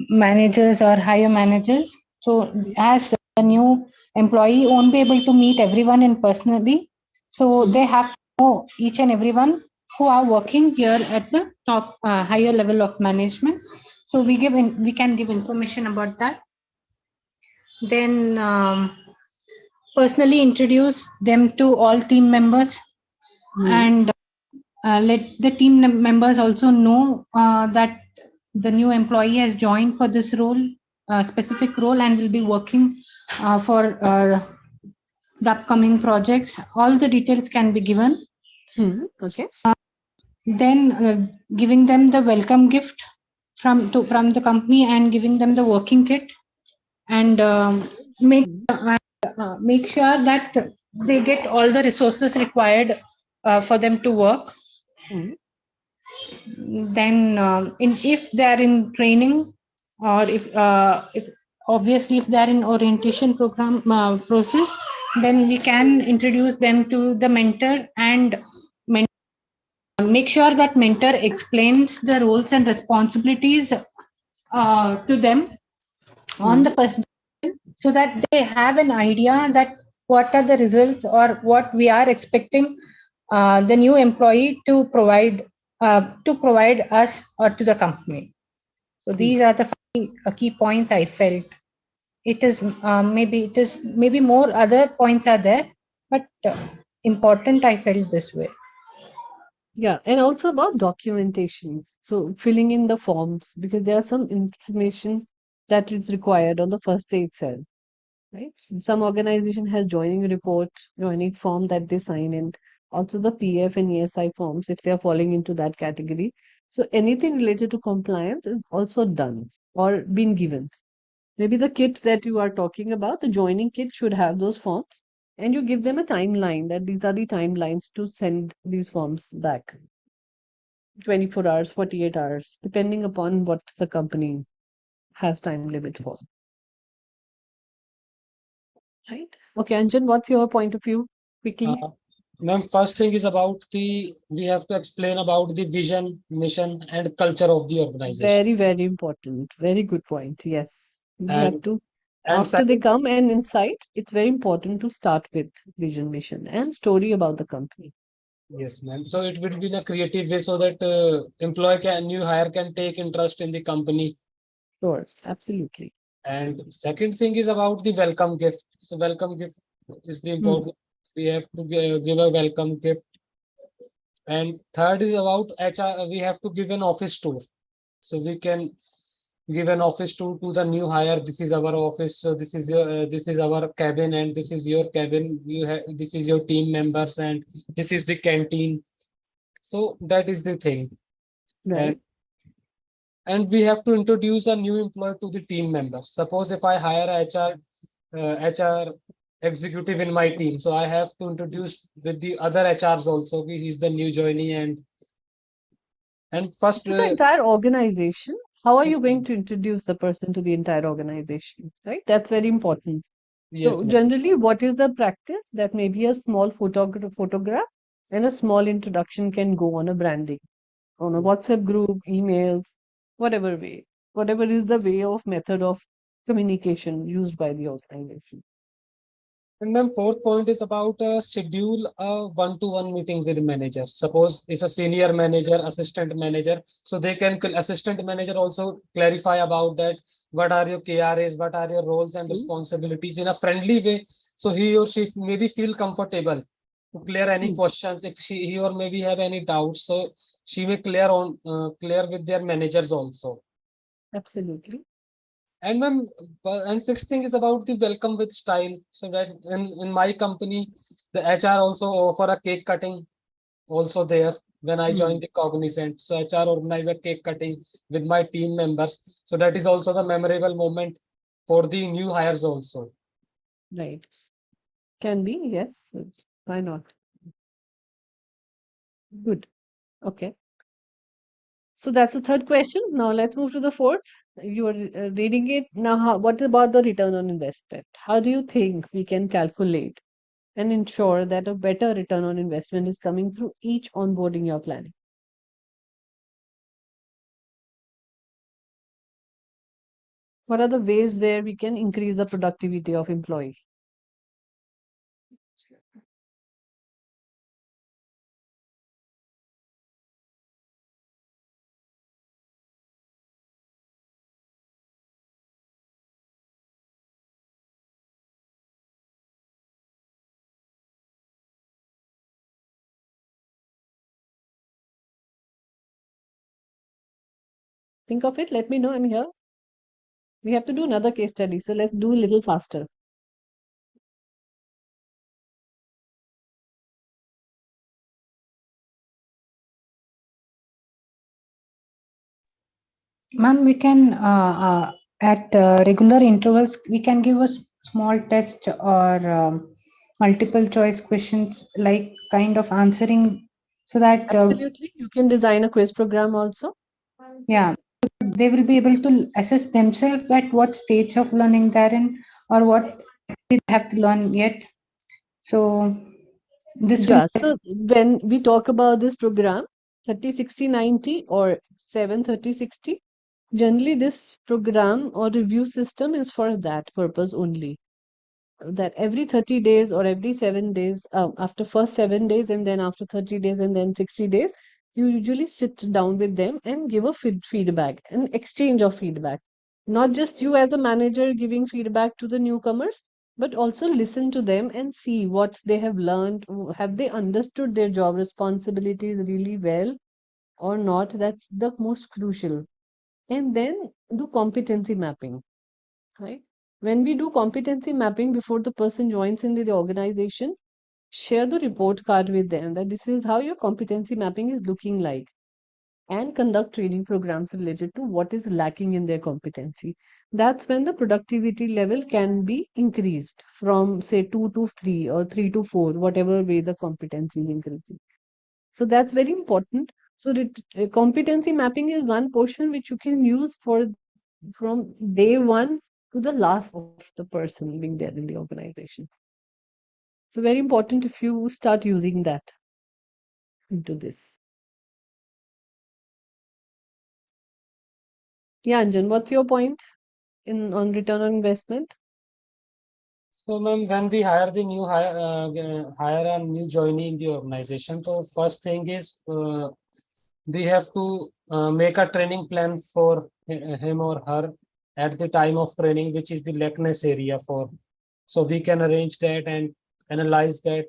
Speaker 3: managers or higher managers. So as a new employee won't be able to meet everyone in personally, so they have to know each and everyone who are working here at the top higher level of management. So we can give information about that. Then personally introduce them to all team members, and let the team members also know that the new employee has joined for this role, specific role, and will be working for the upcoming projects. All the details can be given.
Speaker 1: Okay.
Speaker 3: Then giving them the welcome gift from the company, and giving them the working kit, and make sure that they get all the resources required for them to work. Then if they are in training, or if obviously if they are in orientation program process, then we can introduce them to the mentor, and make sure that mentor explains the roles and responsibilities to them on the first day, so that they have an idea that what are the results or what we are expecting the new employee to provide us or to the company. So these are the key points I felt. It is maybe more other points are there, but important I felt this way.
Speaker 1: Yeah, and also about documentations. So filling in the forms, because there are some information that is required on the first day itself, right? Some organization has joining report, joining form that they sign in, also the PF and ESI forms if they are falling into that category. So anything related to compliance is also done or been given. Maybe the kit that you are talking about, the joining kit should have those forms, and you give them a timeline that these are the timelines to send these forms back. 24 hours, 48 hours, depending upon what the company has time limit for. Right? Okay, Anjan, what's your point of view? Quickly.
Speaker 4: Ma'am, first thing is about we have to explain about the vision, mission, and culture of the organization.
Speaker 1: Very, very important. Very good point. Yes. We have
Speaker 4: And
Speaker 1: to,
Speaker 4: and
Speaker 1: after they
Speaker 4: second,
Speaker 1: come and insight, it's very important to start with vision, mission, and story about the company.
Speaker 4: yes, ma'am. So it will be in a creative way so that new hire can take interest in the company.
Speaker 1: Sure, absolutely.
Speaker 4: And second thing is about the welcome gift. So welcome gift is the important. We have to give a welcome gift. And third is about HR. We have to give an office tour. So we can give an office tour to the new hire. This is our office. So this is our cabin, and this is your cabin. This is your team members, and this is the canteen. So that is the thing.
Speaker 1: Right.
Speaker 4: And we have to introduce a new employee to the team members. Suppose if I hire HR executive in my team, so I have to introduce with the other HRs also. He's the new joinee, and first
Speaker 1: To the entire organization, how are you going to introduce the person to the entire organization? Right? That's very important.
Speaker 4: yes,
Speaker 1: So
Speaker 4: ma'am.
Speaker 1: generally, what is the practice? That maybe a small photograph and a small introduction can go on a branding, on a WhatsApp group, emails, whatever way, whatever is the way of method of communication used by the organization.
Speaker 4: And then fourth point is about schedule a one-to-one meeting with manager. Suppose if a senior manager, assistant manager, so they can assistant manager also clarify about that. What are your KRAs? What are your roles and
Speaker 1: Hmm.
Speaker 4: responsibilities in a friendly way? So he or she maybe feel comfortable to clear any
Speaker 1: Hmm.
Speaker 4: questions if he or maybe have any doubts. So she may clear with their managers also.
Speaker 1: Absolutely.
Speaker 4: And then, and sixth thing is about the welcome with style. So that in my company, the HR also offer a cake cutting also there when I
Speaker 1: Hmm.
Speaker 4: joined the Cognizant. So HR organize a cake cutting with my team members. So that is also the memorable moment for the new hires also.
Speaker 1: Right. Can be, yes. Why not? Good. Okay. So that's the third question. Now let's move to the fourth. You are reading it. Now, what about the return on investment? How do you think we can calculate and ensure that a better return on investment is coming through each onboarding you're planning? What are the ways where we can increase the productivity of employee? Think of it. Let me know. I'm here. We have to do another case study, so let's do a little faster.
Speaker 3: Ma'am, we can at regular intervals we can give a small test or multiple choice questions, like kind of answering, so that
Speaker 1: Absolutely. You can design a quiz program also.
Speaker 3: yeah, they will be able to assess themselves at what stage of learning they're in, or what they have to learn yet. So this will
Speaker 1: Yeah, so when we talk about this program, 30, 60, 90 or 7, 30, 60, generally this program or review system is for that purpose only. That every 30 days or every 7 days, after first 7 days and then after 30 days and then 60 days, you usually sit down with them and give a feedback, an exchange of feedback. Not just you as a manager giving feedback to the newcomers, but also listen to them and see what they have learned. Have they understood their job responsibilities really well or not? That's the most crucial. And then do competency mapping, right? When we do competency mapping before the person joins in the organization, share the report card with them that this is how your competency mapping is looking like, and conduct training programs related to what is lacking in their competency. That's when the productivity level can be increased from, say, 2 to 3 or 3 to 4, whatever way the competency is increasing. So that's very important. So competency mapping is one portion which you can use for from day one to the last of the person being there in the organization. So very important if you start using that into this. Yeah, Anjan, what's your point in on return on investment?
Speaker 4: So, ma'am, when we hire the new hire a new joinee in the organization, so first thing is we have to make a training plan for him or her at the time of training, which is the lackness area for. So we can arrange that and analyze that,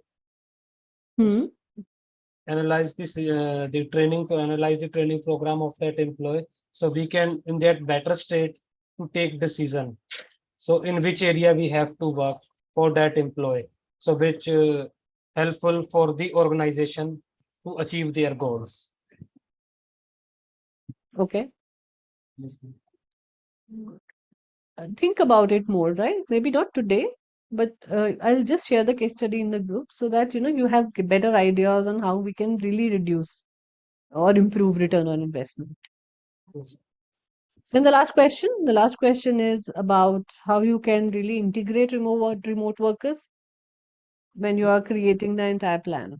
Speaker 1: Hmm.
Speaker 4: analyze this the training to analyze the training program of that employee. So we can in that better state to take decision. So in which area we have to work for that employee. So which helpful for the organization to achieve their goals.
Speaker 1: Okay.
Speaker 4: Yes, ma'am.
Speaker 1: Think about it more, right? Maybe not today, but I'll just share the case study in the group so that you have better ideas on how we can really reduce or improve return on investment.
Speaker 4: Yes.
Speaker 1: Then the last question is about how you can really integrate remote workers when you are creating the entire plan.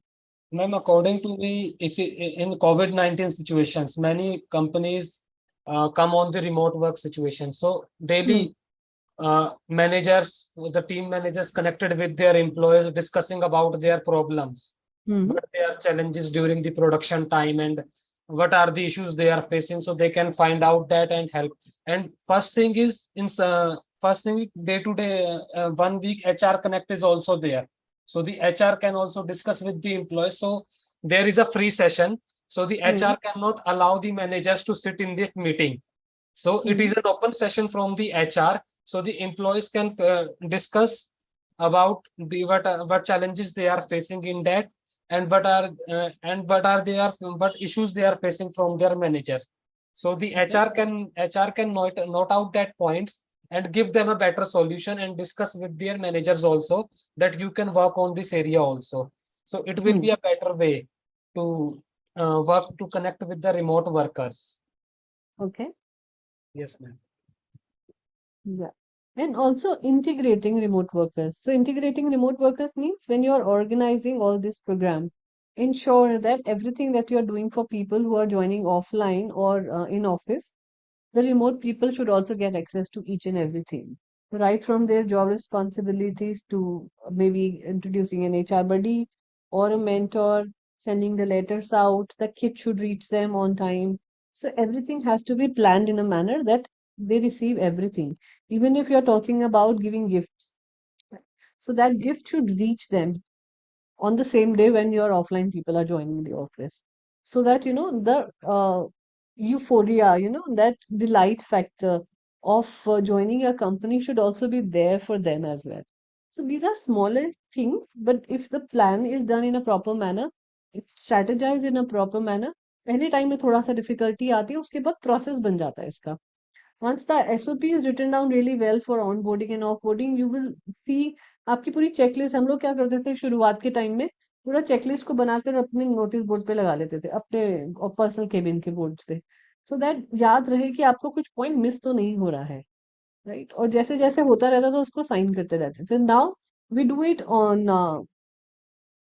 Speaker 4: Ma'am, according to the if in COVID-19 situations, many companies come on the remote work situation. So
Speaker 1: Hmm.
Speaker 4: daily managers, the team managers connected with their employees, discussing about their problems,
Speaker 1: Hmm.
Speaker 4: what their challenges during the production time, and what are the issues they are facing, so they can find out that and help. And first thing is first thing day to day, 1 week HR Connect is also there. So the HR can also discuss with the employees. So there is a free session. So the
Speaker 1: Hmm.
Speaker 4: HR cannot allow the managers to sit in the meeting. So it
Speaker 1: Hmm.
Speaker 4: is an open session from the HR. So the employees can discuss about the what challenges they are facing in that, and what are their what issues they are facing from their manager. So the
Speaker 1: Okay.
Speaker 4: HR can note out that points and give them a better solution and discuss with their managers also that you can work on this area also. So it will
Speaker 1: Hmm.
Speaker 4: be a better way to work to connect with the remote workers.
Speaker 1: Okay.
Speaker 4: Yes, ma'am.
Speaker 1: Yeah. And also integrating remote workers. So integrating remote workers means when you're organizing all this program, ensure that everything that you're doing for people who are joining offline or in office, the remote people should also get access to each and everything, right from their job responsibilities to maybe introducing an HR buddy or a mentor, sending the letters out, the kit should reach them on time. So everything has to be planned in a manner that they receive everything. Even if you're talking about giving gifts, so that gift should reach them on the same day when your offline people are joining the office, so that the euphoria, that delight factor of joining a company should also be there for them as well. So these are smaller things, but if the plan is done in a proper manner, if strategized in a proper manner, पहले time में थोड़ा सा difficulty आती है, उसके बाद process बन जाता है इसका. Once the SOP is written down really well for onboarding and offboarding, you will see आपकी पूरी चेकलिस्ट. हम लोग क्या करते थे शुरुआत के टाइम में, पूरा चेकलिस्ट को बनाकर अपने नोटिस बोर्ड पे लगा लेते थे, अपने पर्सनल केबिन के बोर्ड पे, सो दैट याद रहे कि आपको कुछ पॉइंट मिस तो नहीं हो रहा है, राइट. और जैसे जैसे होता रहता था उसको साइन करते रहते थे. Now we do it on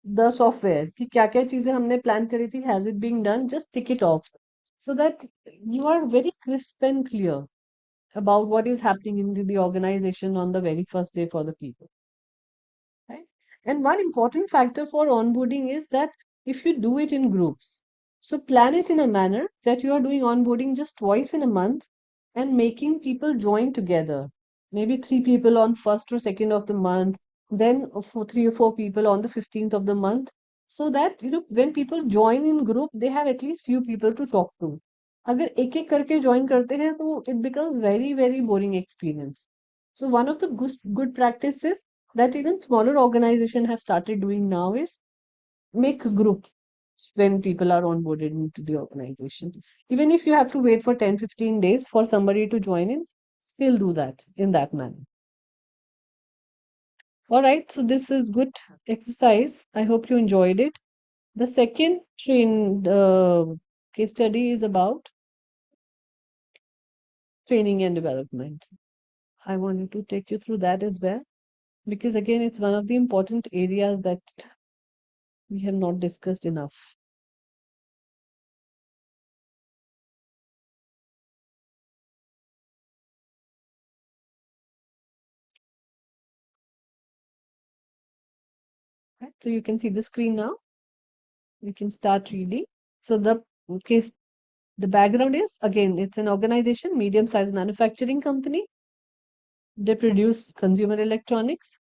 Speaker 1: the software कि क्या क्या चीजें हमने प्लान करी थी, has it been done, just tick it off, so that you are very crisp and clear about what is happening in the organization on the very first day for the people. Right? And one important factor for onboarding is that if you do it in groups, so plan it in a manner that you are doing onboarding just twice in a month and making people join together. Maybe 3 people on first or second of the month, then for 3 or 4 people on the 15th of the month, so that when people join in group, they have at least few people to talk to. अगर एक एक करके join करते हैं तो it becomes very very boring experience. So one of the good practices that even smaller organizations have started doing now is make groups when people are onboarded into the organization. Even if you have to wait for 10-15 days for somebody to join in, still do that in that manner. All right, so this is good exercise. I hope you enjoyed it. The second case study is about training and development. I wanted to take you through that as well, because again, it's one of the important areas that we have not discussed enough. Right, so you can see the screen now. You can start reading. So the case, the background is, again, it's an organization, medium-sized manufacturing company. They produce consumer electronics.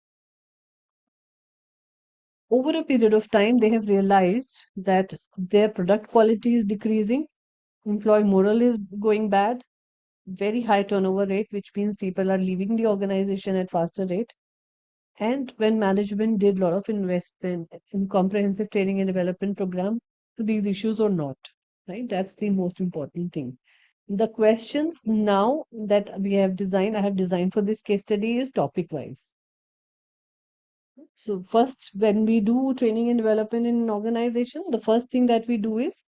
Speaker 1: Over a period of time, they have realized that their product quality is decreasing, employee morale is going bad, very high turnover rate, which means people are leaving the organization at faster rate. And when management did a lot of investment in comprehensive training and development program to these issues or not, right? That's the most important thing. The questions now that I have designed for this case study is topic wise. So first, when we do training and development in an organization, the first thing that we do is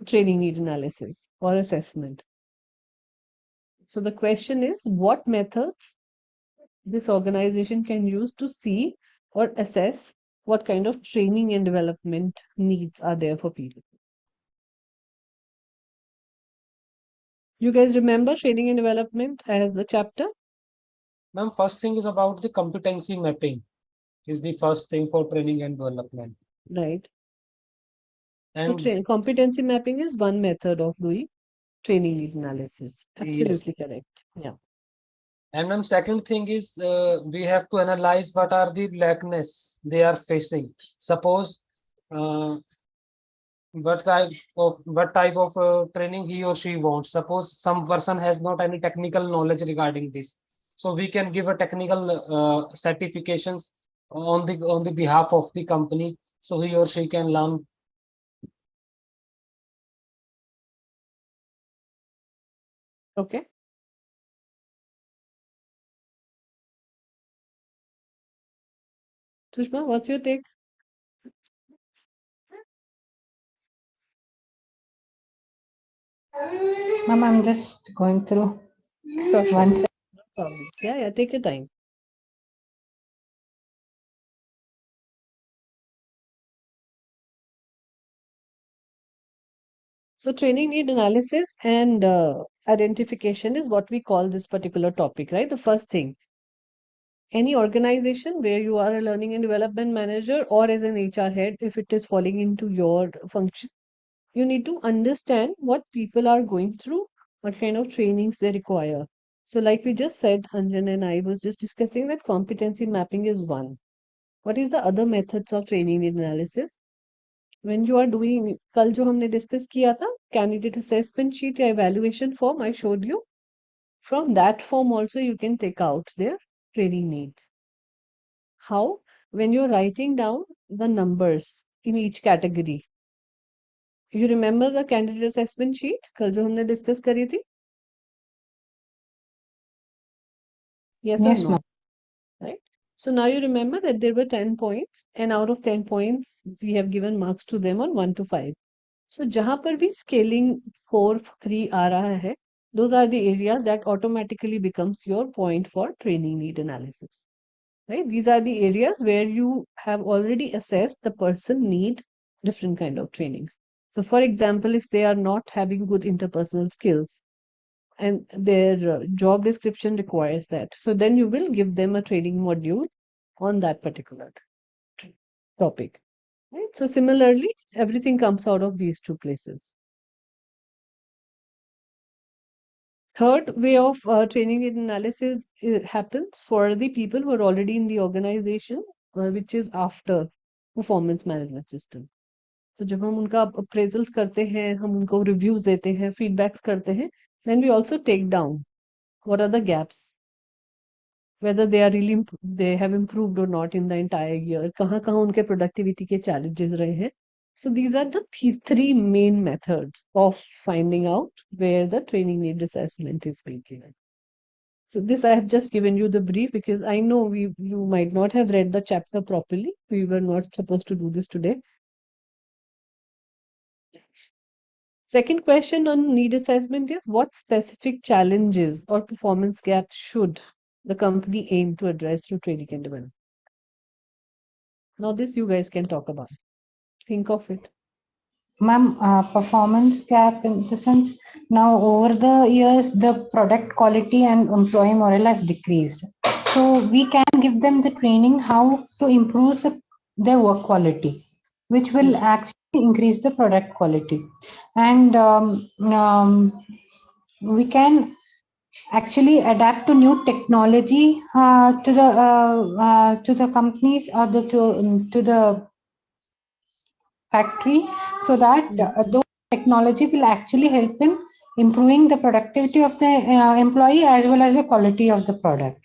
Speaker 1: training need analysis or assessment. So the question is, what methods this organization can use to see or assess what kind of training and development needs are there for people. You guys remember training and development as the chapter?
Speaker 4: Ma'am, first thing is about the competency mapping is the first thing for training and development.
Speaker 1: Right.
Speaker 4: And
Speaker 1: So competency mapping is one method of doing training need analysis.
Speaker 4: yes,
Speaker 1: Absolutely correct. Yeah.
Speaker 4: and ma'am, second thing is we have to analyze what are the lackness they are facing. Suppose what type of training he or she wants. Suppose some person has not any technical knowledge regarding this, so we can give a technical certifications on the behalf of the company, so he or she can learn.
Speaker 1: Okay. Sushma, what's your take?
Speaker 3: Ma'am, I'm just going through
Speaker 1: Sure, sure.
Speaker 3: one
Speaker 1: No problems. Yeah, take your time. So training need analysis and identification is what we call this particular topic, right? The first thing, any organization where you are a learning and development manager or as an HR head, if it is falling into your function, you need to understand what people are going through, what kind of trainings they require. So like we just said, Anjan and I was just discussing that competency mapping is one. What is the other methods of training need analysis? When you are doing, कल जो हमने discuss किया था, candidate assessment sheet या evaluation form I showed you, from that form also you can take out their training needs. How? When you're writing down the numbers in each category. You remember the candidate assessment sheet कल जो हमने discuss करी थी? Yes or
Speaker 3: Yes,
Speaker 1: no?
Speaker 3: ma'am.
Speaker 1: Right? So now you remember that there were 10 points and out of 10 points we have given marks to them on 1 to 5. So जहाँ पर भी scaling 4, 3 आ रहा है, those are the areas that automatically becomes your point for training need analysis. Right? These are the areas where you have already assessed the person need different kind of trainings. So for example, if they are not having good interpersonal skills and their job description requires that, so then you will give them a training module on that particular topic. Right? So similarly, everything comes out of these two places. Third way of training and analysis happens for the people who are already in the organization, which is after performance management system. So जब हम उनका appraisals करते हैं, हम उनको reviews देते हैं, feedbacks करते हैं, then we also take down what are the gaps, whether they are really they have improved or not in the entire year, कहाँ कहाँ उनके productivity के challenges रहे हैं. So these are the three main methods of finding out where the training need assessment is being given. So this I have just given you the brief because I know you might not have read the chapter properly. We were not supposed to do this today. Second question on need assessment is what specific challenges or performance gaps should the company aim to address through training and development? Now this you guys can talk about. Think of it.
Speaker 3: Ma'am, performance gap in the sense now over the years, the product quality and employee morale has decreased. So we can give them the training how to improve their work quality, which will actually increase the product quality. And we can actually adapt to new technology to the companies or to the factory so that those technology will actually help in improving the productivity of the employee as well as the quality of the product.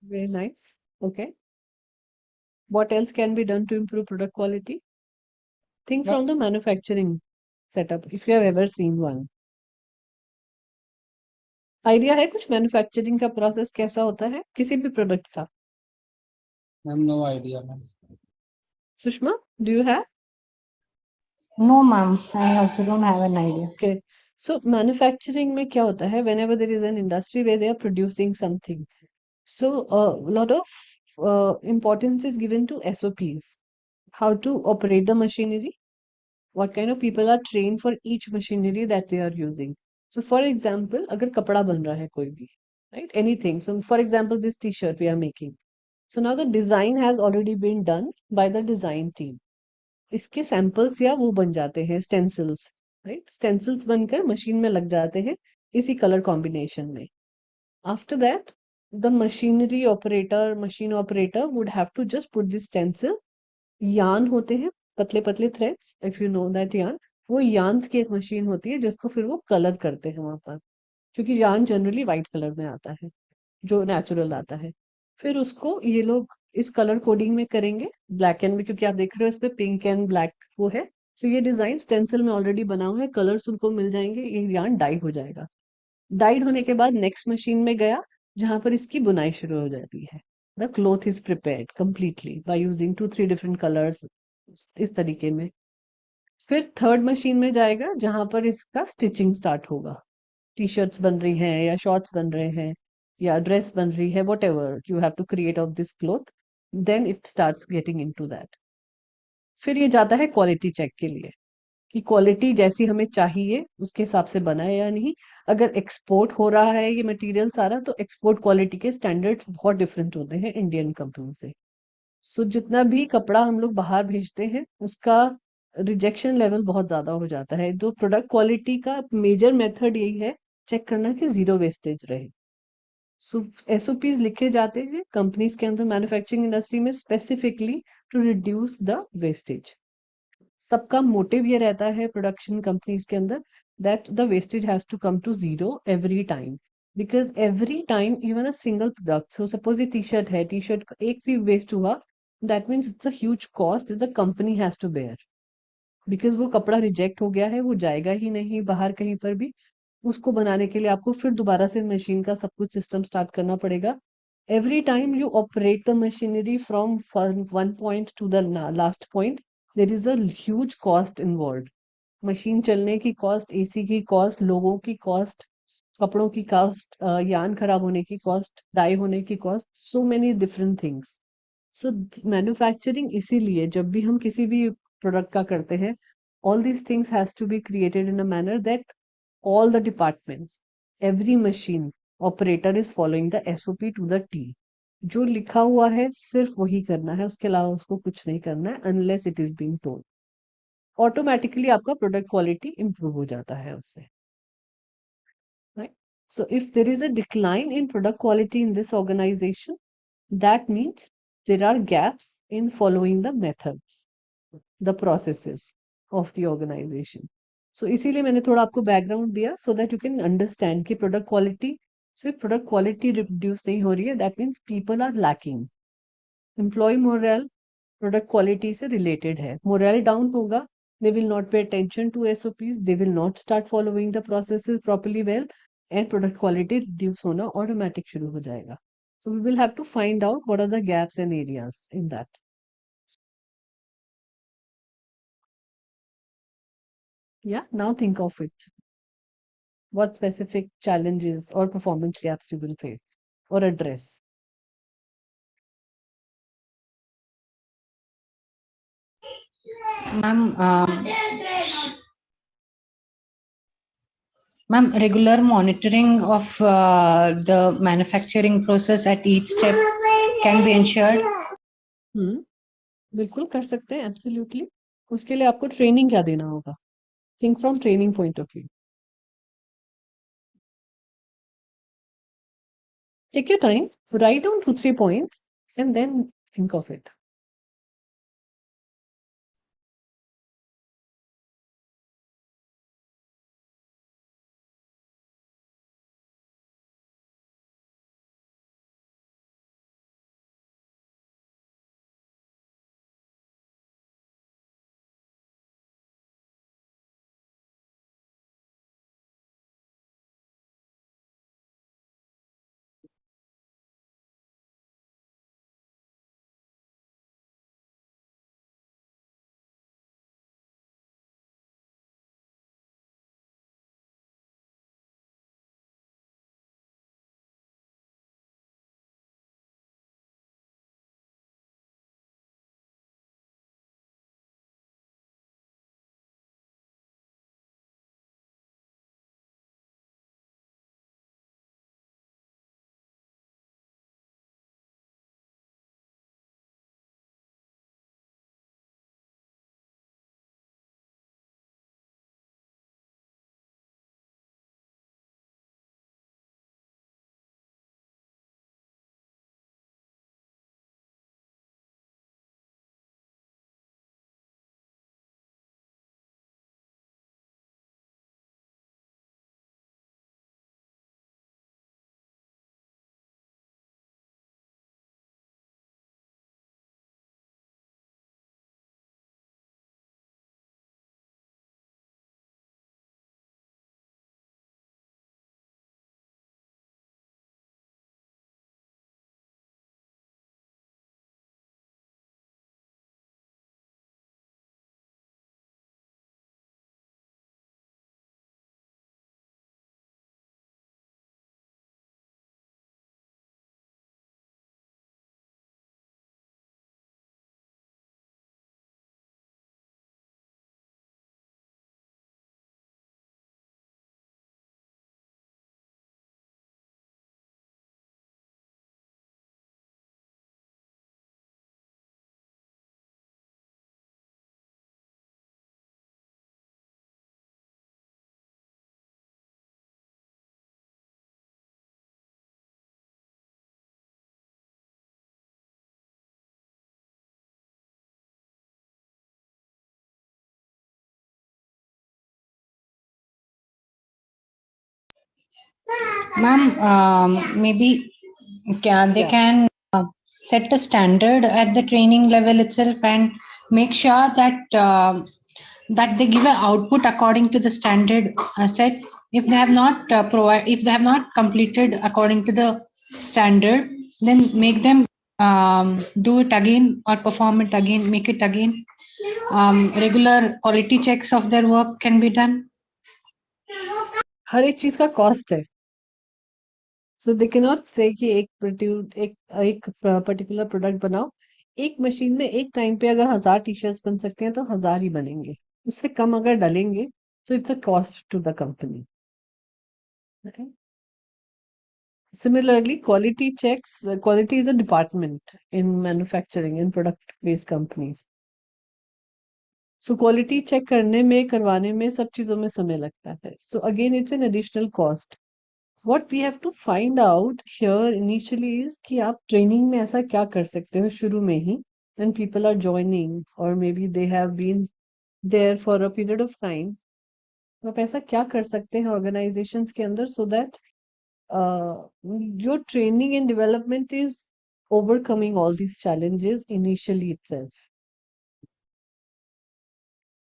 Speaker 1: Very nice. Okay. What else can be done to improve product quality? Think from the manufacturing setup, if you have ever seen one. Idea है कुछ manufacturing का process कैसा होता है किसी भी product का?
Speaker 4: I have no idea, ma'am.
Speaker 1: Sushma, do you have?
Speaker 3: No, ma'am. I also don't have an idea.
Speaker 1: Okay. So manufacturing में क्या होता है? Whenever there is an industry where they are producing something, so a lot of importance is given to SOPs, how to operate the machinery, what kind of people are trained for each machinery that they are using. So for example, अगर कपड़ा बन रहा है कोई भी, right? Anything. So for example, this t-shirt we are making. So now the design has already been done by the design team. इसके samples या वो बन जाते हैं स्टेंसिल्स, राइट? स्टेंसिल्स बनकर मशीन में लग जाते हैं इसी कलर कॉम्बिनेशन में. After that, the machine operator would have to just put this stencil. Yarn होते हैं पतले पतले threads, if you know that yarn, वो यार्न्स की एक मशीन होती है जिसको फिर वो कलर करते हैं वहां पर, क्योंकि यार्न जनरली व्हाइट कलर में आता है जो नेचुरल आता है. फिर उसको ये लोग इस कलर कोडिंग में करेंगे ब्लैक एंड में, क्योंकि आप देख रहे हो इस पे पिंक एंड ब्लैक वो है. सो ये डिजाइन स्टेंसिल में ऑलरेडी बना हुआ है, कलर्स उनको मिल जाएंगे, ये यार्न डाई हो जाएगा. डाइड होने के बाद नेक्स्ट मशीन में गया जहां पर इसकी बुनाई शुरू हो जाती है. The cloth is prepared completely by using 2-3 different colours इस तरीके में. फिर थर्ड मशीन में जाएगा जहां पर इसका स्टिचिंग स्टार्ट होगा। टी शर्ट्स बन रही हैं या शॉर्ट्स बन रहे हैं या ड्रेस बन रही है, whatever you have to create of this cloth, then it starts getting into that. फिर ये जाता है क्वालिटी चेक के लिए कि क्वालिटी जैसी हमें चाहिए उसके हिसाब से बना है या नहीं। अगर एक्सपोर्ट हो रहा है ये मटेरियल सारा, तो एक्सपोर्ट क्वालिटी के स्टैंडर्ड्स बहुत डिफरेंट होते हैं इंडियन कंपनी से। सो जितना भी कपड़ा हम लोग बाहर भेजते हैं उसका रिजेक्शन लेवल बहुत ज्यादा हो जाता है। जो प्रोडक्ट क्वालिटी का मेजर मेथड यही है, चेक करना कि जीरो वेस्टेज रहे। सो एसओपीज लिखे जाते हैं कंपनीज के अंदर, मैन्युफैक्चरिंग इंडस्ट्री में specifically, to reduce the wastage. सबका मोटिव ये रहता है प्रोडक्शन कंपनीज के अंदर, that the wastage has to come to zero every time. Because every time even a single product, so suppose ये टी शर्ट है, T shirt का एक भी वेस्ट हुआ, that means it's a huge cost the company has to bear. Because वो कपड़ा reject हो गया है, वो जाएगा ही नहीं बाहर कहीं पर भी। उसको बनाने के लिए आपको फिर दोबारा से मशीन का सब कुछ सिस्टम स्टार्ट करना पड़ेगा। Every time you operate the machinery from one point two the last point, there is a huge cost involve. Machine चलने की कॉस्ट, एसी की कॉस्ट, लोगों की कॉस्ट, कपड़ों की कॉस्ट, यान खराब होने की कॉस्ट, डाई होने की cost, so many different things. सो मैन्युफैक्चरिंग इसीलिए जब भी हम किसी भी प्रोडक्ट का करते हैं, all these things has to be created in a manner that all the departments, every machine operator is following the SOP to the T। जो लिखा हुआ है सिर्फ वही करना है, उसके अलावा उसको कुछ नहीं करना है unless it is being told। Automatically आपका प्रोडक्ट क्वालिटी इंप्रूव हो जाता है उससे, right? So if there is a decline in product quality in this organization, that means there are gaps in following the methods, the processes of the organization। So इसीलिए मैंने थोड़ा आपको background दिया so that you can understand कि product quality, सिर्फ product quality reduce नहीं हो रही है, that means people are lacking. Employee morale product quality से रिलेटेड है। मोरल डाउन होगा, they will not pay attention to SOPs, they will not start following the processes properly well, and product quality reduce होना automatic शुरू हो जाएगा। So we will have to find out what are the gaps and areas in that। Yeah, now think of it, what specific challenges or performance gaps you will face or address।
Speaker 3: Ma'am ma'am regular monitoring of the manufacturing process at each step can be ensured।
Speaker 1: बिल्कुल कर सकते हैं, absolutely. उसके लिए आपको training क्या देना होगा, think from training point of view. Take your time, write down 2-3 points and then think of it.
Speaker 3: Ma'am, maybe they
Speaker 1: Yeah.
Speaker 3: can set a standard at the training level itself and make sure that that they give an output according to the standard set. If they have not if they have not completed according to the standard, then make them do it again or perform it again, make it again. Regular quality checks of their work can be done.
Speaker 1: हर एक चीज का cost है. सो they can not से कि एक particular product बनाओ. एक machine में एक टाइम पे अगर 1000 टी शर्ट्स बन सकते हैं तो 1000 ही बनेंगे. उससे कम अगर डलेंगे तो it's a cost to the company. Similarly, quality is a department in manufacturing, in product-based companies. So quality check करवाने में सब चीजों में समय लगता है. So again, it's an additional cost. What we have to find out here initially is कि आप ट्रेनिंग में ऐसा क्या कर सकते हो शुरू में ही, when people are joining or maybe they have been there for a period of time. तो आप ऐसा क्या कर सकते हैं organizations के अंदर so that your training and development is overcoming all these challenges initially itself.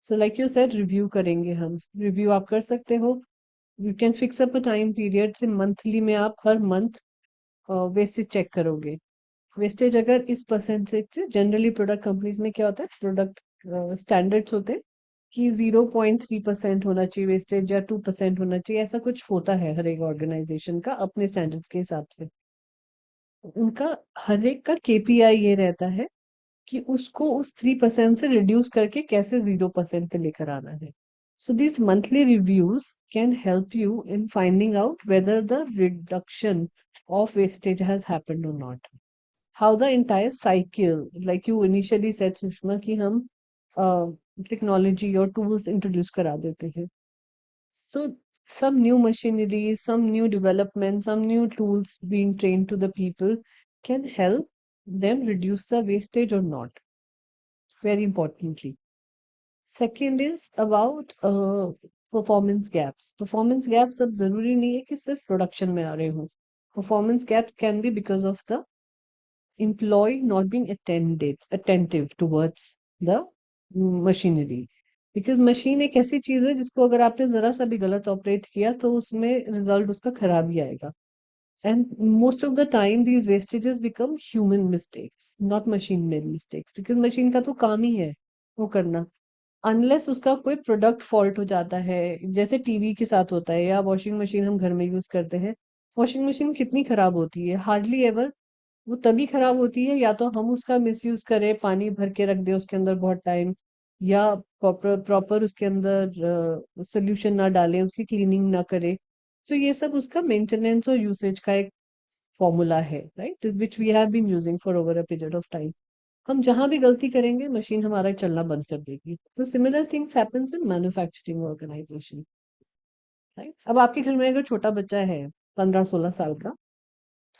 Speaker 1: So like you said, review करेंगे हम. Review आप कर सकते हो. You can fix up a time period से monthly में आप हर month वेस्टेज चेक करोगे. वेस्टेज अगर इस परसेंटेज से, जनरली प्रोडक्ट कंपनीज में क्या होता है, प्रोडक्ट स्टैंडर्ड्स होते हैं कि 0.3% होना चाहिए वेस्टेज या 2% होना चाहिए. ऐसा कुछ होता है हर एक ऑर्गेनाइजेशन का अपने स्टैंडर्ड्स के हिसाब से. उनका हर एक का केपीआई ये रहता है कि उसको उस 3% से रिड्यूस करके कैसे 0% पे लेकर आना है. So these monthly reviews can help you in finding out whether the reduction of wastage has happened or not. How the entire cycle, like you initially said, Sushma, कि हम technology और tools introduce करा देते हैं. So some new machinery, some new development, some new tools being trained to the people can help them reduce the wastage or not. Very importantly. Second is about performance gaps. Performance gaps अब जरूरी नहीं है कि सिर्फ production में आ रहे हो. Performance gaps can be because of the employee not being attentive towards the machinery. Because machine एक ऐसी चीज है जिसको अगर आपने जरा सा भी गलत ऑपरेट किया तो उसमें रिजल्ट उसका खराब ही आएगा. And most of the time these wastages become human mistakes, not machine made mistakes. Because machine का तो काम ही है वो करना. अनलेस उसका कोई प्रोडक्ट फॉल्ट हो जाता है, जैसे टीवी के साथ होता है या वॉशिंग मशीन हम घर में यूज करते हैं. वॉशिंग मशीन कितनी खराब होती है, हार्डली एवर. वो तभी खराब होती है या तो हम उसका मिसयूज करें, पानी भर के रख दें उसके अंदर बहुत टाइम, या प्रॉपर प्रॉपर उसके अंदर सोल्यूशन ना डालें, उसकी क्लीनिंग ना करें. सो ये सब उसका मेंटेनेंस और यूसेज का एक फॉर्मूला है, right, which we have been using for over a period of time. हम जहां भी गलती करेंगे मशीन हमारा चलना बंद कर देगी. तो similar things happens in manufacturing organisation, right. अब आपके घर में अगर छोटा बच्चा है 15-16 साल का,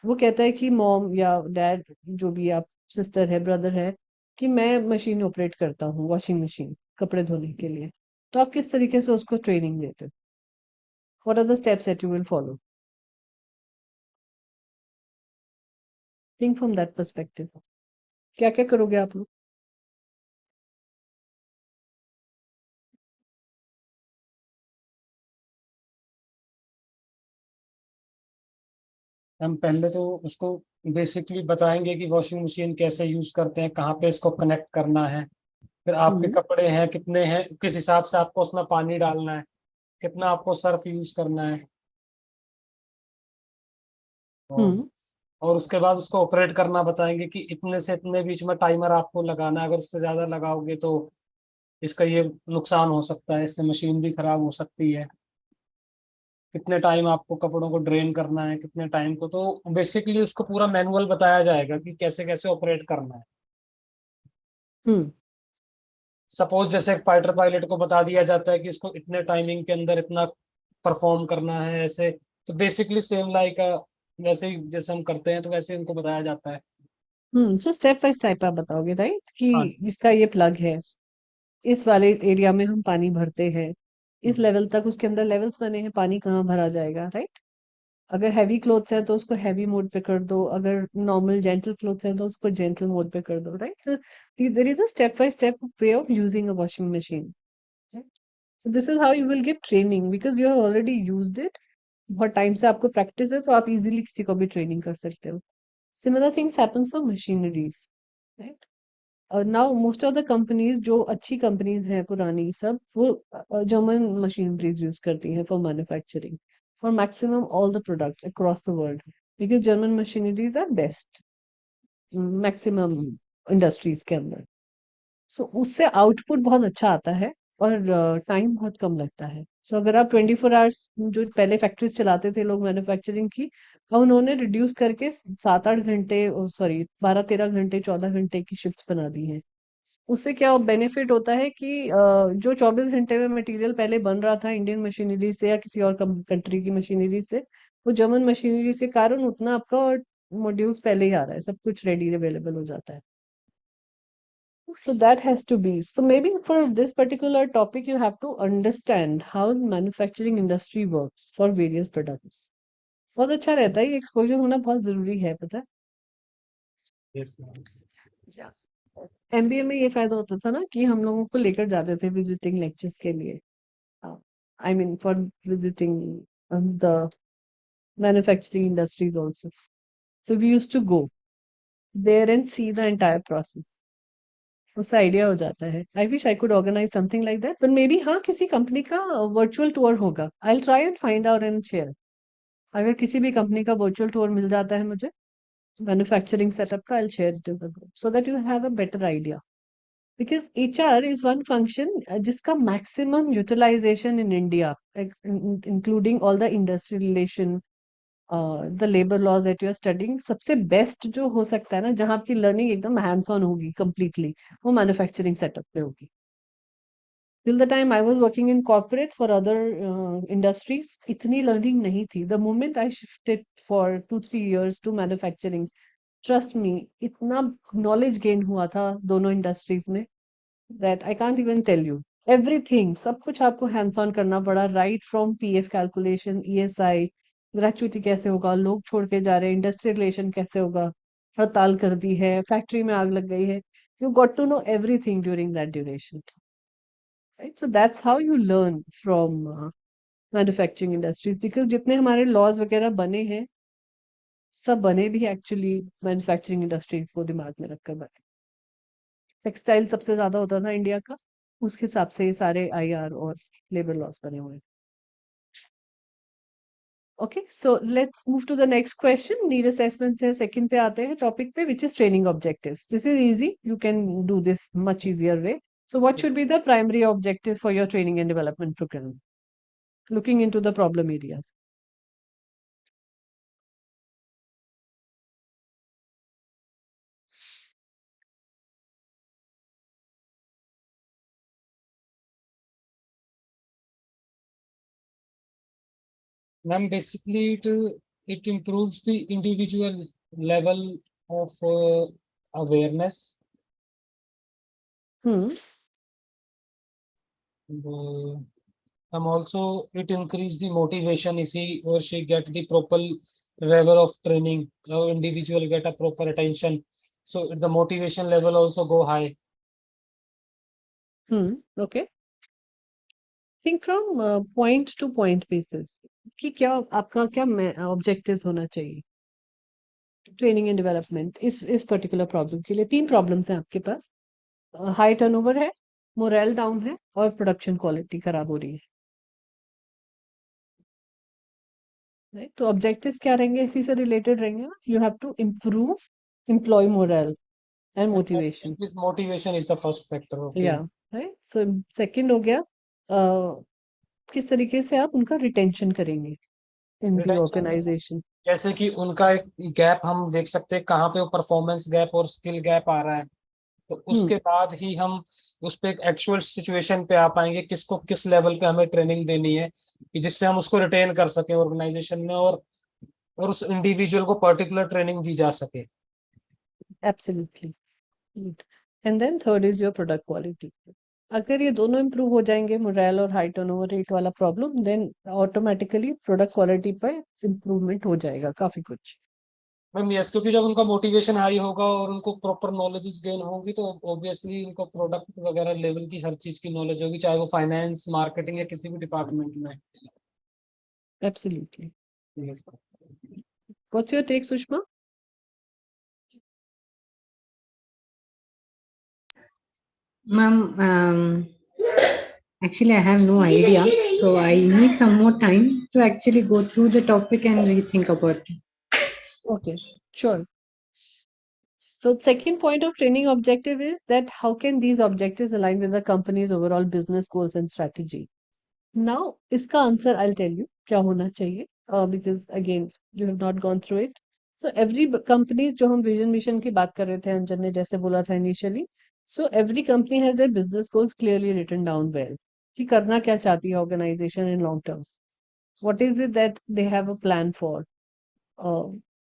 Speaker 1: वो कहता है कि मॉम या डैड, जो भी आप, सिस्टर है, ब्रदर है, कि मैं मशीन ऑपरेट करता हूँ, वॉशिंग मशीन, कपड़े धोने के लिए. तो आप किस तरीके से उसको ट्रेनिंग देते हो? What are the steps that you will follow? Think from that perspective. क्या क्या करोगे आप लोग?
Speaker 4: हम पहले तो उसको बेसिकली बताएंगे कि वॉशिंग मशीन कैसे यूज करते हैं, कहाँ पे इसको कनेक्ट करना है, फिर आपके
Speaker 1: हम्म.
Speaker 4: कपड़े हैं कितने हैं, किस हिसाब से आपको उसमें पानी डालना है, कितना आपको सर्फ यूज करना है, और
Speaker 1: हम्म.
Speaker 4: और उसके बाद उसको ऑपरेट करना बताएंगे कि इतने से इतने बीच में टाइमर आपको लगाना है। अगर उससे ज्यादा लगाओगे तो इसका ये नुकसान हो सकता है, इससे मशीन भी खराब हो सकती है। कितने टाइम आपको कपड़ों को ड्रेन करना है, कितने टाइम को, तो बेसिकली उसको पूरा मैनुअल बताया जाएगा कि कैसे कैसे ऑपरेट करना है।
Speaker 1: हम्म.
Speaker 4: सपोज जैसे एक फाइटर पायलट को बता दिया जाता है कि इसको इतने टाइमिंग के अंदर इतना परफॉर्म करना है ऐसे, तो बेसिकली सेम लाइक वैसे ही जैसे हम करते हैं तो वैसे ही उनको बताया जाता है।
Speaker 1: सो स्टेप बाय स्टेप आप बताओगे, राइट, कि
Speaker 4: हाँ।
Speaker 1: इसका ये प्लग है, इस वाले एरिया में हम पानी भरते हैं, इस लेवल तक उसके अंदर लेवल्स बने हैं, पानी कहाँ भरा जाएगा, राइट. अगर हैवी क्लोथ्स है तो उसको हैवी मोड पे कर दो, अगर नॉर्मल जेंटल क्लोथ्स है तो उसको जेंटल मोड पे कर दो, right? So there is a step by step way of using a washing machine. Right? So this is how you will get training because you have already used it. बहुत time से आपको practice है तो आप easily किसी को भी training कर सकते हो. Similar things happens for machineries, right? और now most of the companies जो अच्छी कंपनीज हैं पुरानी सब वो जर्मन मशीनरीज यूज करती हैं for manufacturing for maximum all the products across the world because German machineries are best maximum industries के अंदर. सो उससे आउटपुट बहुत अच्छा आता है और टाइम बहुत कम लगता है. सो अगर आप 24 आवर्स जो पहले फैक्ट्रीज चलाते थे लोग मैन्युफैक्चरिंग की, अब उन्होंने रिड्यूस करके 7-8 घंटे, सॉरी 12-13 घंटे 14 घंटे की शिफ्ट बना दी है. उससे क्या बेनिफिट होता है कि जो 24 घंटे में मटेरियल पहले बन रहा था इंडियन मशीनरी से या किसी और कंट्री की मशीनरी से, वो जर्मन मशीनरी के कारण उतना आपका मॉड्यूल्स पहले ही आ रहा है, सब कुछ रेडी अवेलेबल हो जाता है. So that has to be. So maybe for this particular topic, you have to understand how manufacturing industry works for various products. बहुत अच्छा रहता है, ये एक्सपोजर होना बहुत जरूरी है, पता है.
Speaker 4: Yes, ma'am.
Speaker 1: एमबीए में ये फायदा होता था ना कि हम लोगों को लेकर जाते थे विजिटिंग लेक्चर्स के लिए. I mean for visiting the manufacturing industries also. So we use to go there and see the entire process. उससे आइडिया हो जाता है. I wish I could organise something like that, but maybe हाँ किसी company का virtual tour होगा. I try and find out and share. अगर किसी भी कंपनी का वर्चुअल टूर मिल जाता है मुझे मैन्युफैक्चरिंग सेटअप का, I share it with group so that you have a better idea. Because HR is one function जिसका maximum utilization in India including all the industrial relation, the labour laws that you are studying, सबसे best जो हो सकता है ना जहाँ आपकी learning एकदम हैंड्स ऑन होगी कंप्लीटली, वो मैन्युफैक्चरिंग सेटअप पे होगी. Till the time I was working in corporate for other industries, इतनी learning नहीं थी. The moment I shifted for 2-3 years to manufacturing, trust me, इतना knowledge gain हुआ था दोनों industries में that I can't even tell you. Everything, सब कुछ आपको hands on करना पड़ा, right from PF calculation, ESI, gratuity कैसे होगा, लोग छोड़ के जा रहे हैं, industrial relation कैसे होगा, हड़ताल कर दी है, फैक्ट्री में आग लग गई है. You got to know everything during that duration. Right? So that's how you learn from manufacturing industries. Because जितने हमारे लॉज वगैरह बने हैं सब बने भी एक्चुअली मैन्युफैक्चरिंग इंडस्ट्री को दिमाग में रखकर बने. टेक्सटाइल सबसे ज्यादा होता था इंडिया का, उसके हिसाब से ये सारे आईआर और लेबर लॉज बने हुए हैं. Okay, so let's move to the next question. Need assessment से सेकंड पे आते हैं टॉपिक पे, which is training objectives. This is easy, you can do this much easier way. So what should be the primary objective for your training and development program? Looking into the problem areas.
Speaker 4: Ma'am, basically it improves the individual level of awareness.
Speaker 1: Hmm.
Speaker 4: And also it increase the motivation if he or she get the proper level of training, or individual get a proper attention, so the motivation level also go high.
Speaker 1: Okay. Think from point to point basis कि क्या आपका क्या objectives होना चाहिए training and development इस particular problem के लिए. 3 problems हैं आपके पास. हाई टर्नओवर है, मोरल डाउन है और प्रोडक्शन क्वालिटी खराब हो रही है. राइट, तो ऑब्जेक्टिव्स क्या रहेंगे, इसी से रिलेटेड रहेंगे. You have to improve employee morale and motivation.
Speaker 4: This motivation is the first factor. Okay.
Speaker 1: या राइट. सो सेकंड हो गया किस तरीके से आप उनका रिटेंशन करेंगे इन दी
Speaker 4: Retention,
Speaker 1: ऑर्गेनाइजेशन.
Speaker 4: जैसे कि उनका एक गैप हम देख सकते हैं कहाँ पे परफॉर्मेंस गैप और स्किल गैप आ रहा है, तो उसके बाद ही हम उस पे एक एक्चुअल सिचुएशन पे आ पाएंगे किसको किस लेवल पे हमें ट्रेनिंग देनी है, कि जिससे हम उसको रिटेन कर सके ऑर्गेनाइजेशन में, और उस इंडिविजुअल को पर्टिकुलर ट्रेनिंग दी जा सके.
Speaker 1: Absolutely. Good. And then third is your product quality. अगर ये दोनों इम्प्रूव हो जाएंगे, मोरल और हाई टर्नओवर रेट वाला problem, then automatically product quality पर इम्प्रूवमेंट हो जाएगा काफी कुछ।
Speaker 4: मैम यस, क्योंकि जब उनका मोटिवेशन हाई होगा और उनको प्रॉपर नॉलेजेस गेन होगी तो ऑब्वियसली उनको प्रोडक्ट वगैरह लेवल की हर चीज की नॉलेज होगी, चाहे वो फाइनेंस, मार्केटिंग या किसी भी डिपार्टमेंट में।
Speaker 1: Absolutely.
Speaker 4: Yes.
Speaker 1: What's your take Sushma?
Speaker 3: Ma'am, actually, I have no idea. So I need some more time to actually go through the topic and rethink about it.
Speaker 1: Okay, sure. So second point of training objective is that how can these objectives align with the company's overall business goals and strategy? Now, इसका answer I'll tell you क्या होना चाहिए, because again you have not gone through it. So every company, जो हम vision mission की बात कर रहे थे, अंजन ने जैसे बोला था initially, so every company has their business goals clearly written down well, कि करना क्या चाहती है organization in long term. What is it that they have a plan for? uh,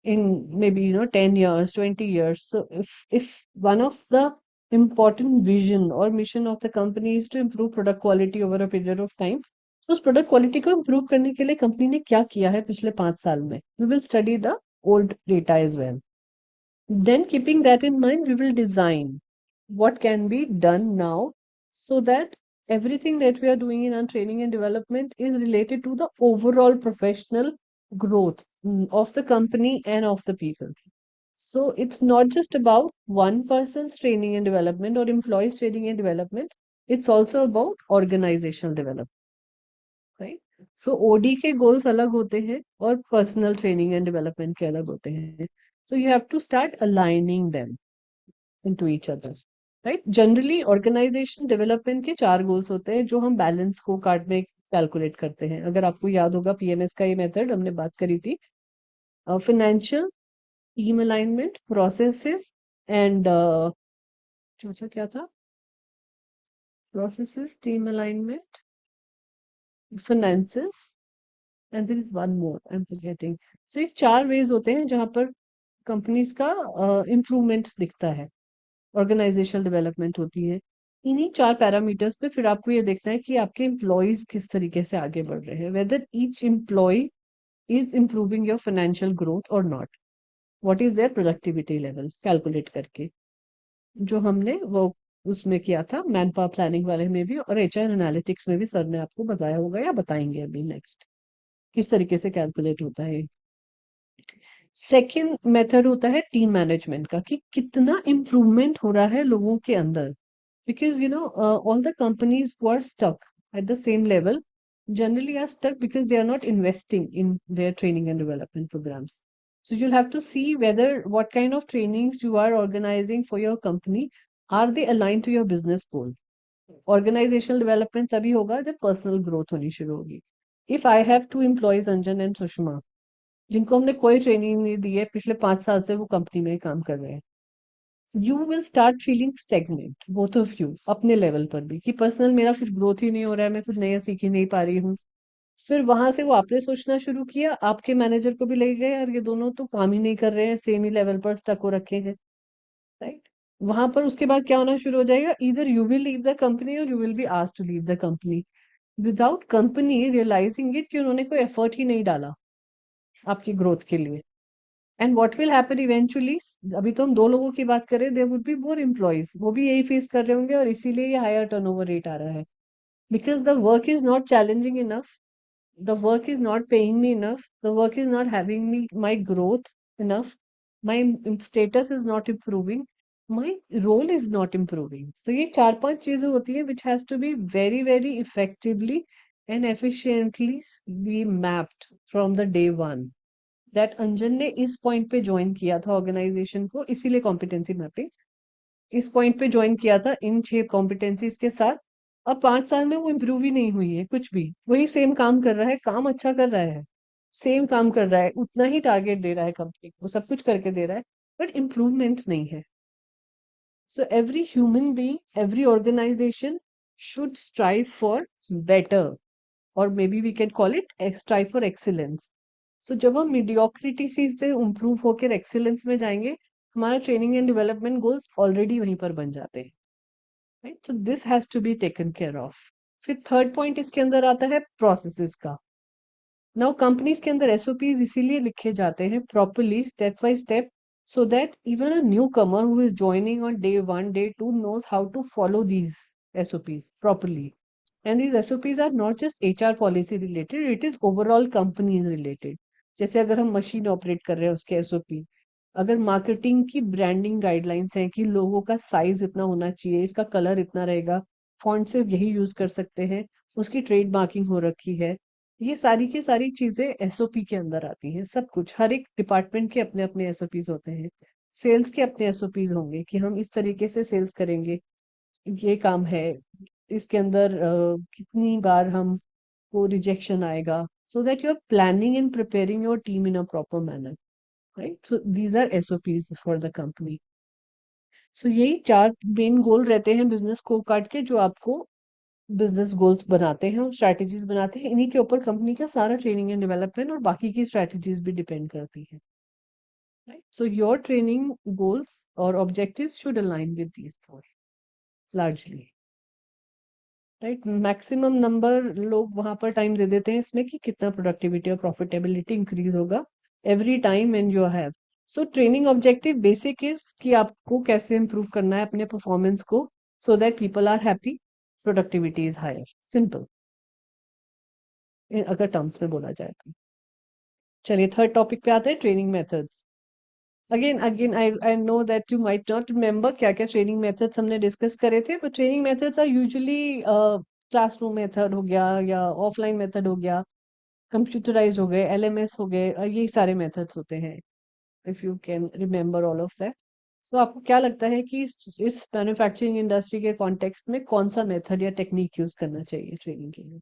Speaker 1: in maybe 10 years, 20 years. So if one of the important vision or mission of the company is to improve product quality over a period of time, तो उस product quality को improve करने के लिए company ने क्या किया है पिछले 5 साल में, we will study the old data as well. Then keeping that in mind, we will design what can be done now so that everything that we are doing in our training and development is related to the overall professional growth of the company and of the people. So it's not just about one person's training and development or employees training and development, it's also about organizational development, right? So OD के goals अलग होते हैं और personal training and development के अलग होते हैं. So you have to start aligning them into each other, right? Generally organization development के 4 goals होते हैं जो हम बैलेंस को कार्ड में कैलकुलेट करते हैं. अगर आपको याद होगा पीएमएस का ये मेथड हमने बात करी थी. Financial, team alignment, processes and चौथा क्या था? Processes, team alignment, finances and there is one more I am forgetting. So ये 4 वेज होते हैं जहां पर कंपनीज का इम्प्रूवमेंट दिखता है, ऑर्गेनाइजेशनल डेवलपमेंट होती है. इन्हीं 4 पैरामीटर्स पे फिर आपको ये देखना है कि आपके एम्प्लॉयज किस तरीके से आगे बढ़ रहे हैं, whether each employee is improving your financial growth और not, what is their productivity level calculate करके, जो हमने वो उसमें किया था मैन पावर प्लानिंग वाले में भी और एचआर एनालिटिक्स में भी सर ने आपको बताया होगा या बताएंगे अभी नेक्स्ट किस तरीके से कैलकुलेट होता है. सेकेंड मेथड होता है टीम मैनेजमेंट का, कि कितना इम्प्रूवमेंट हो रहा है लोगों के अंदर, because all the companies who are stuck at the same level generally are stuck because they are not investing in their training and development programs. So you'll have to see whether what kind of trainings you are organizing for your company, are they aligned to your business goal. Organizational development तभी होगा जब personal growth होनी शुरू होगी. If I have 2 employees, Anjan and Sushma, जिनको हमने कोई training नहीं दी है, पिछले 5 साल से वो कंपनी में काम कर रहे हैं, you will start feeling stagnant both of you अपने लेवल पर भी, कि पर्सनल मेरा कुछ ग्रोथ ही नहीं हो रहा है, मैं कुछ नया सीख ही नहीं पा रही हूँ. फिर वहां से वो आपने सोचना शुरू किया, आपके मैनेजर को भी लग गया यार ये दोनों तो काम ही नहीं कर रहे हैं, सेम ही लेवल पर स्टक हो रखे हैं, राइट? वहां पर उसके बाद क्या होना शुरू हो जाएगा, इधर you will leave the company और you will be asked to leave the company without company realizing it कि उन्होंने कोई एफर्ट ही नहीं डाला आपकी ग्रोथ के लिए. And what will happen eventually, अभी तो हम 2 लोगों की बात करें, there would be more employees, वो भी यही फेस कर रहे होंगे और इसीलिए ये हायर टर्नओवर रेट आ रहा है, because the work is not challenging enough, the work is not paying me enough, the work is not having me my growth enough, my status is not improving, my role is not improving. So ये 4-5 चीजें होती है which has to be very very effectively and efficiently be mapped from the day one. That Anjan ने इस point पे join किया था organisation को, इसीलिए कॉम्पिटेंसी मैपिंग इस पॉइंट पे ज्वाइन किया था इन 6 कॉम्पिटेंसीज के साथ. अब 5 साल में वो इम्प्रूव ही नहीं हुई है कुछ भी, वही सेम काम कर रहा है, काम अच्छा कर रहा है, सेम काम कर रहा है, उतना ही टारगेट दे रहा है कंपनी को, सब कुछ करके दे रहा है, बट इम्प्रूवमेंट नहीं है. So every human being, every organization should strive for better, और may be we can call it strive for excellence. So जब हम मीडियोक्रिटी से इम्प्रूव होकर एक्सीलेंस में जाएंगे, हमारा training and development goals already वहीं पर बन जाते हैं. Right? So this has to be taken care of. फिर थर्ड पॉइंट इसके अंदर आता है प्रोसेसेस का. नाउ कंपनीज के अंदर एसओपीज इसीलिए लिखे जाते हैं properly, step by step, so that even a newcomer who is joining on day 1, day 2 knows how to follow these SOPs properly. And these SOPs are not just HR policy related, it is overall companies related. जैसे अगर हम machine operate कर रहे हैं उसके SOP, अगर marketing की branding guidelines है कि लोगों का साइज इतना होना चाहिए, इसका कलर इतना रहेगा, फॉन्ट सिर्फ यही यूज कर सकते हैं, उसकी ट्रेड मार्किंग हो रखी है, ये सारी की सारी चीजें एसओपी के अंदर आती हैं. सब कुछ, हर एक डिपार्टमेंट के अपने अपने एसओपीज होते हैं. सेल्स के अपने एसओपीज होंगे कि हम इस तरीके से सेल्स करेंगे, ये काम है, इसके अंदर कितनी बार हम को रिजेक्शन आएगा, so that you're planning and preparing your team in a proper manner, right? So these are SOPs for the company. So यही 4 मेन गोल रहते हैं बिजनेस को काट के, जो आपको बिजनेस गोल्स बनाते हैं और स्ट्रैटेजीज बनाते हैं. इन्हीं के ऊपर कंपनी का सारा ट्रेनिंग एंड डेवलपमेंट और बाकी की स्ट्रैटेजीज भी डिपेंड करती है. Right? So your training goals और objectives should align with these four largely. Right? Maximum number लोग वहां पर टाइम दे देते हैं इसमें कि कितना प्रोडक्टिविटी और प्रॉफिटेबिलिटी इंक्रीज होगा every time and you have. So training objective basic is कि आपको कैसे इंप्रूव करना है अपने परफॉर्मेंस को, so that people are happy, productivity is higher. Simple, अगर टर्म्स में बोला जाए तो. चलिए थर्ड टॉपिक पे आते हैं, training methods. Again I know that you might not remember क्या क्या ट्रेनिंग मेथड्स हमने डिस्कस करे थे, but training methods are usually classroom method हो गया या ऑफलाइन मेथड हो गया, कंप्यूटराइज हो गए, एलएमएस हो गए, यही सारे मेथड्स होते हैं. If you can remember all of that. तो आपको क्या लगता है कि इस मैन्युफैक्चरिंग इंडस्ट्री के कॉन्टेक्स्ट में कौन सा मेथड या टेक्निक यूज करना चाहिए ट्रेनिंग के लिए?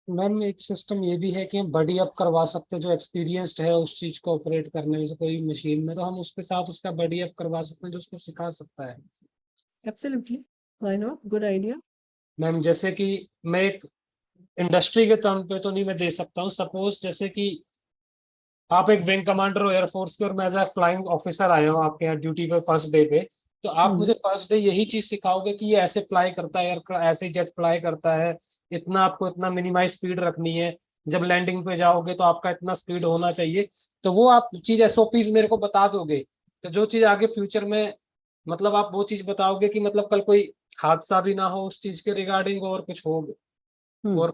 Speaker 4: मैम एक सिस्टम ये भी है कि हम बडी अप करवा सकते हैं, जो एक्सपीरियंस्ड है उस चीज को ऑपरेट करने में, जैसे कोई मशीन में, तो हम उसके साथ उसका बडी अप करवा सकते हैं जो उसको सिखा सकता है.
Speaker 1: Absolutely, why not, good idea.
Speaker 4: Ma'am जैसे कि मैं एक इंडस्ट्री के टर्म पे तो नहीं मैं दे सकता हूँ, सपोज जैसे कि आप एक विंग कमांडर हो एयरफोर्स के और मैं एज ए फ्लाइंग ऑफिसर आया हूँ आपके यहाँ ड्यूटी पे फर्स्ट डे पे, तो आप मुझे फर्स्ट डे यही चीज सिखाओगे कि ये ऐसे फ्लाई करता है, ऐसे जेट फ्लाई करता है, इतना आपको इतना मिनिमाइज स्पीड रखनी है, जब लैंडिंग पे जाओगे तो आपका इतना स्पीड होना चाहिए. तो वो आप चीज एसओपीज मेरे को बता दोगे, तो जो चीज आगे फ्यूचर में मतलब आप वो चीज बताओगे कि मतलब कल कोई हादसा भी ना हो उस चीज के रिगार्डिंग और कुछ हो और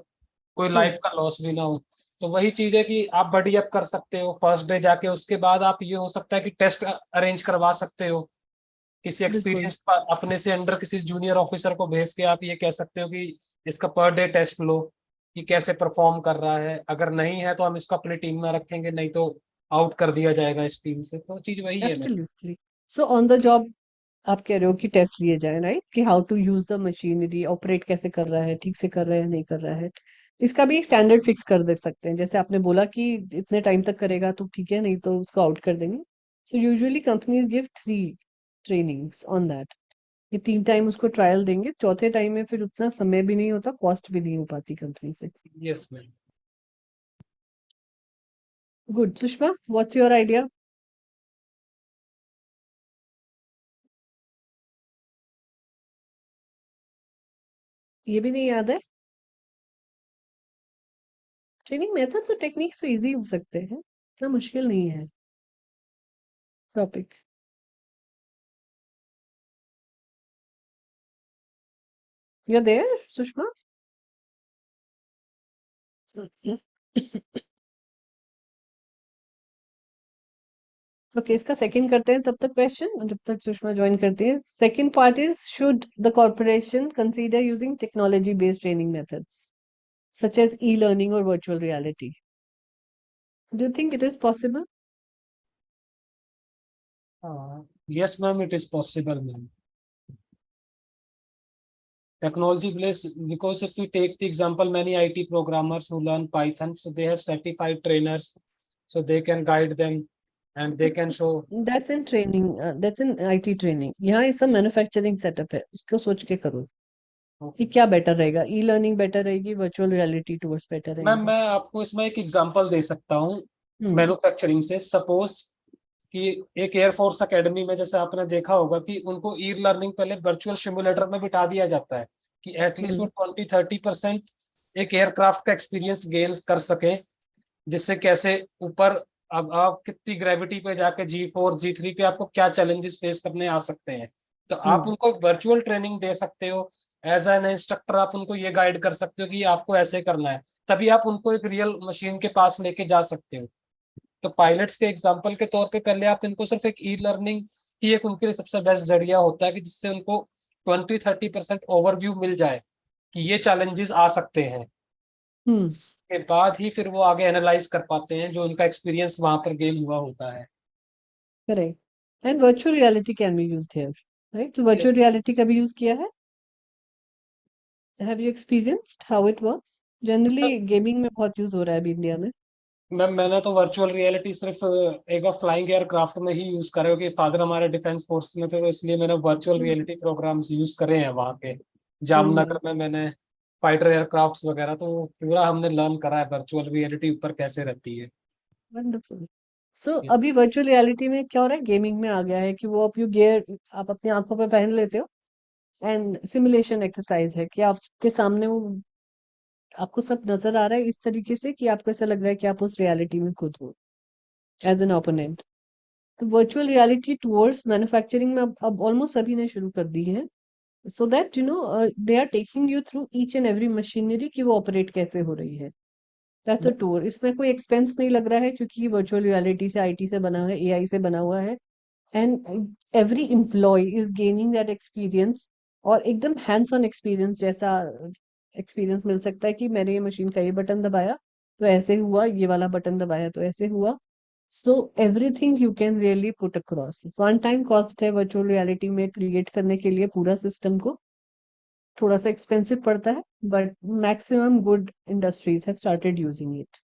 Speaker 4: कोई
Speaker 1: ट्रू.
Speaker 4: लाइफ का लॉस भी ना हो. तो वही चीज है कि आप बडी अप कर सकते हो फर्स्ट डे जाके, उसके बाद आप ये हो सकता है कि टेस्ट अरेंज करवा सकते हो किसी
Speaker 1: बिल्कुल.
Speaker 4: एक्सपीरियंस अपने से अंडर किसी जूनियर ऑफिसर को भेज के, आप ये कह सकते हो कि इसका पर डे टेस्ट लो कि कैसे परफॉर्म कर रहा है, अगर नहीं है तो हम इसको अपनी टीम में रखेंगे, नहीं तो आउट कर दिया जाएगा इस टीम से. तो चीज वही है मेरे.
Speaker 1: Absolutely. So on the job आप कह रहे हो कि टेस्ट लिए जाए, राइट? कि how to use the machinery, operate कैसे कर रहा है, ठीक से कर रहा है नहीं कर रहा है. इसका भी एक स्टैंडर्ड फिक्स कर दे सकते हैं, जैसे आपने बोला कि इतने टाइम तक करेगा तो ठीक है, नहीं तो उसको आउट कर देंगे. So usually companies give 3 trainings on that. ये 3 टाइम उसको ट्रायल देंगे, चौथे टाइम में फिर उतना समय भी नहीं होता, कॉस्ट भी नहीं हो पाती कंपनी से.
Speaker 4: Yes ma'am.
Speaker 1: Good. Sushma, what's your idea? ये भी नहीं याद है? ट्रेनिंग मेथड्स और टेक्निक्स तो इजी हो सकते हैं, इतना मुश्किल नहीं है topic. You are there Sushma? Okay, इसका सेकंड करते हैं तब तक क्वेश्चन, जब तक सुषमा ज्वाइन करती है. Second part is, should the corporation consider using technology based training methods such as e-learning or virtual reality? Do you think it is possible?
Speaker 4: Yes, ma'am, it is possible, ma'am. Technology plays, because if we take the example, many IT programmers who learn Python, so they have certified trainers, so they can guide them and they can show.
Speaker 1: That's in training, that's in IT training. यहाँ ये सब manufacturing setup है, उसको सोच के करो. कि क्या बेटर रहेगा, ई लर्निंग बेटर रहेगी, virtual reality tours better
Speaker 4: ma'am
Speaker 1: रहेंगे?
Speaker 4: मैं आपको इसमें एक एग्जांपल दे सकता हूँ
Speaker 1: हम्म।
Speaker 4: मैन्युफैक्चरिंग से। सपोज कि एक एयरफोर्स एकेडमी में जैसे आपने देखा होगा कि उनको ई लर्निंग पहले वर्चुअल सिमुलेटर में बिठा दिया जाता है कि एटलीस्ट वो
Speaker 1: हम्म।
Speaker 4: 20-30% एक एयरक्राफ्ट का एक्सपीरियंस गेन कर सके, जिससे कैसे ऊपर अब आप कितनी ग्रेविटी पे जाके G4 G3 पे आपको क्या चैलेंजेस फेस करने आ सकते हैं। तो आप
Speaker 1: हम्म।
Speaker 4: उनको वर्चुअल ट्रेनिंग दे सकते हो। एज एन इंस्ट्रक्टर आप उनको ये गाइड कर सकते हो कि आपको ऐसे करना है, तभी आप उनको एक रियल मशीन के पास लेके जा सकते हो। तो पायलट्स के एग्जाम्पल के तौर पे पहले आप इनको सिर्फ एक ई लर्निंग ही एक उनके लिए सबसे बेस्ट जरिया होता है कि जिससे उनको 20-30% ओवरव्यू मिल जाए कि ये चैलेंजेस आ सकते हैं।
Speaker 1: हम्म।
Speaker 4: के बाद ही फिर वो आगे एनालाइज कर पाते हैं जो उनका एक्सपीरियंस वहां पर गेन हुआ होता है।
Speaker 1: Correct. And virtual reality can be used here, right? तो वर्चुअल
Speaker 4: Yes.
Speaker 1: रियलिटी का भी यूज किया है? Have you experienced how it works? Generally gaming में बहुत यूज हो रहा है अभी इंडिया में।
Speaker 4: मैम मैंने तो वर्चुअल रियलिटी सिर्फ एक फ्लाइंग एयरक्राफ्ट में ही यूज करे हो कि फादर हमारे डिफेंस फोर्स में थे, तो इसलिए मैंने वर्चुअल रियलिटी प्रोग्राम्स यूज करे हैं वहाँ पे।
Speaker 1: ओह,
Speaker 4: जामनगर में मैंने फाइटर एयरक्राफ्ट्स वगैरह तो पूरा हमने लर्न करा है वर्चुअल रियलिटी ऊपर कैसे रहती है।
Speaker 1: वंडरफुल। सो अभी वर्चुअल रियलिटी में क्या हो रहा है, गेमिंग में आ गया है कि वो आप यू गियर आप अपनी आंखों पे पहन लेते हो, एंड सिमुलेशन एक्सरसाइज है कि आपके सामने वो आपको सब नजर आ रहा है इस तरीके से कि आपको ऐसा लग रहा है कि आप उस रियलिटी में खुद हो, एज एन ओपोनेंट। तो वर्चुअल रियलिटी टूर्स मैन्युफैक्चरिंग में अब ऑलमोस्ट सभी ने शुरू कर दी है, so that they are taking you through each and every machinery कि वो ऑपरेट कैसे हो रही है। That's a tour. इसमें कोई एक्सपेंस नहीं लग रहा है क्योंकि ये वर्चुअल रियलिटी से, आईटी से बना हुआ है, एआई से बना हुआ है। And every employee is gaining that experience, और एकदम हैंड्स ऑन एक्सपीरियंस जैसा एक्सपीरियंस मिल सकता है कि मैंने ये मशीन का ये बटन दबाया तो ऐसे हुआ, ये वाला बटन दबाया तो ऐसे हुआ। So everything you can really put across. One time cost है वर्चुअल रियलिटी में क्रिएट करने के लिए पूरा सिस्टम को, थोड़ा सा एक्सपेंसिव पड़ता है, but maximum good industries have started using it.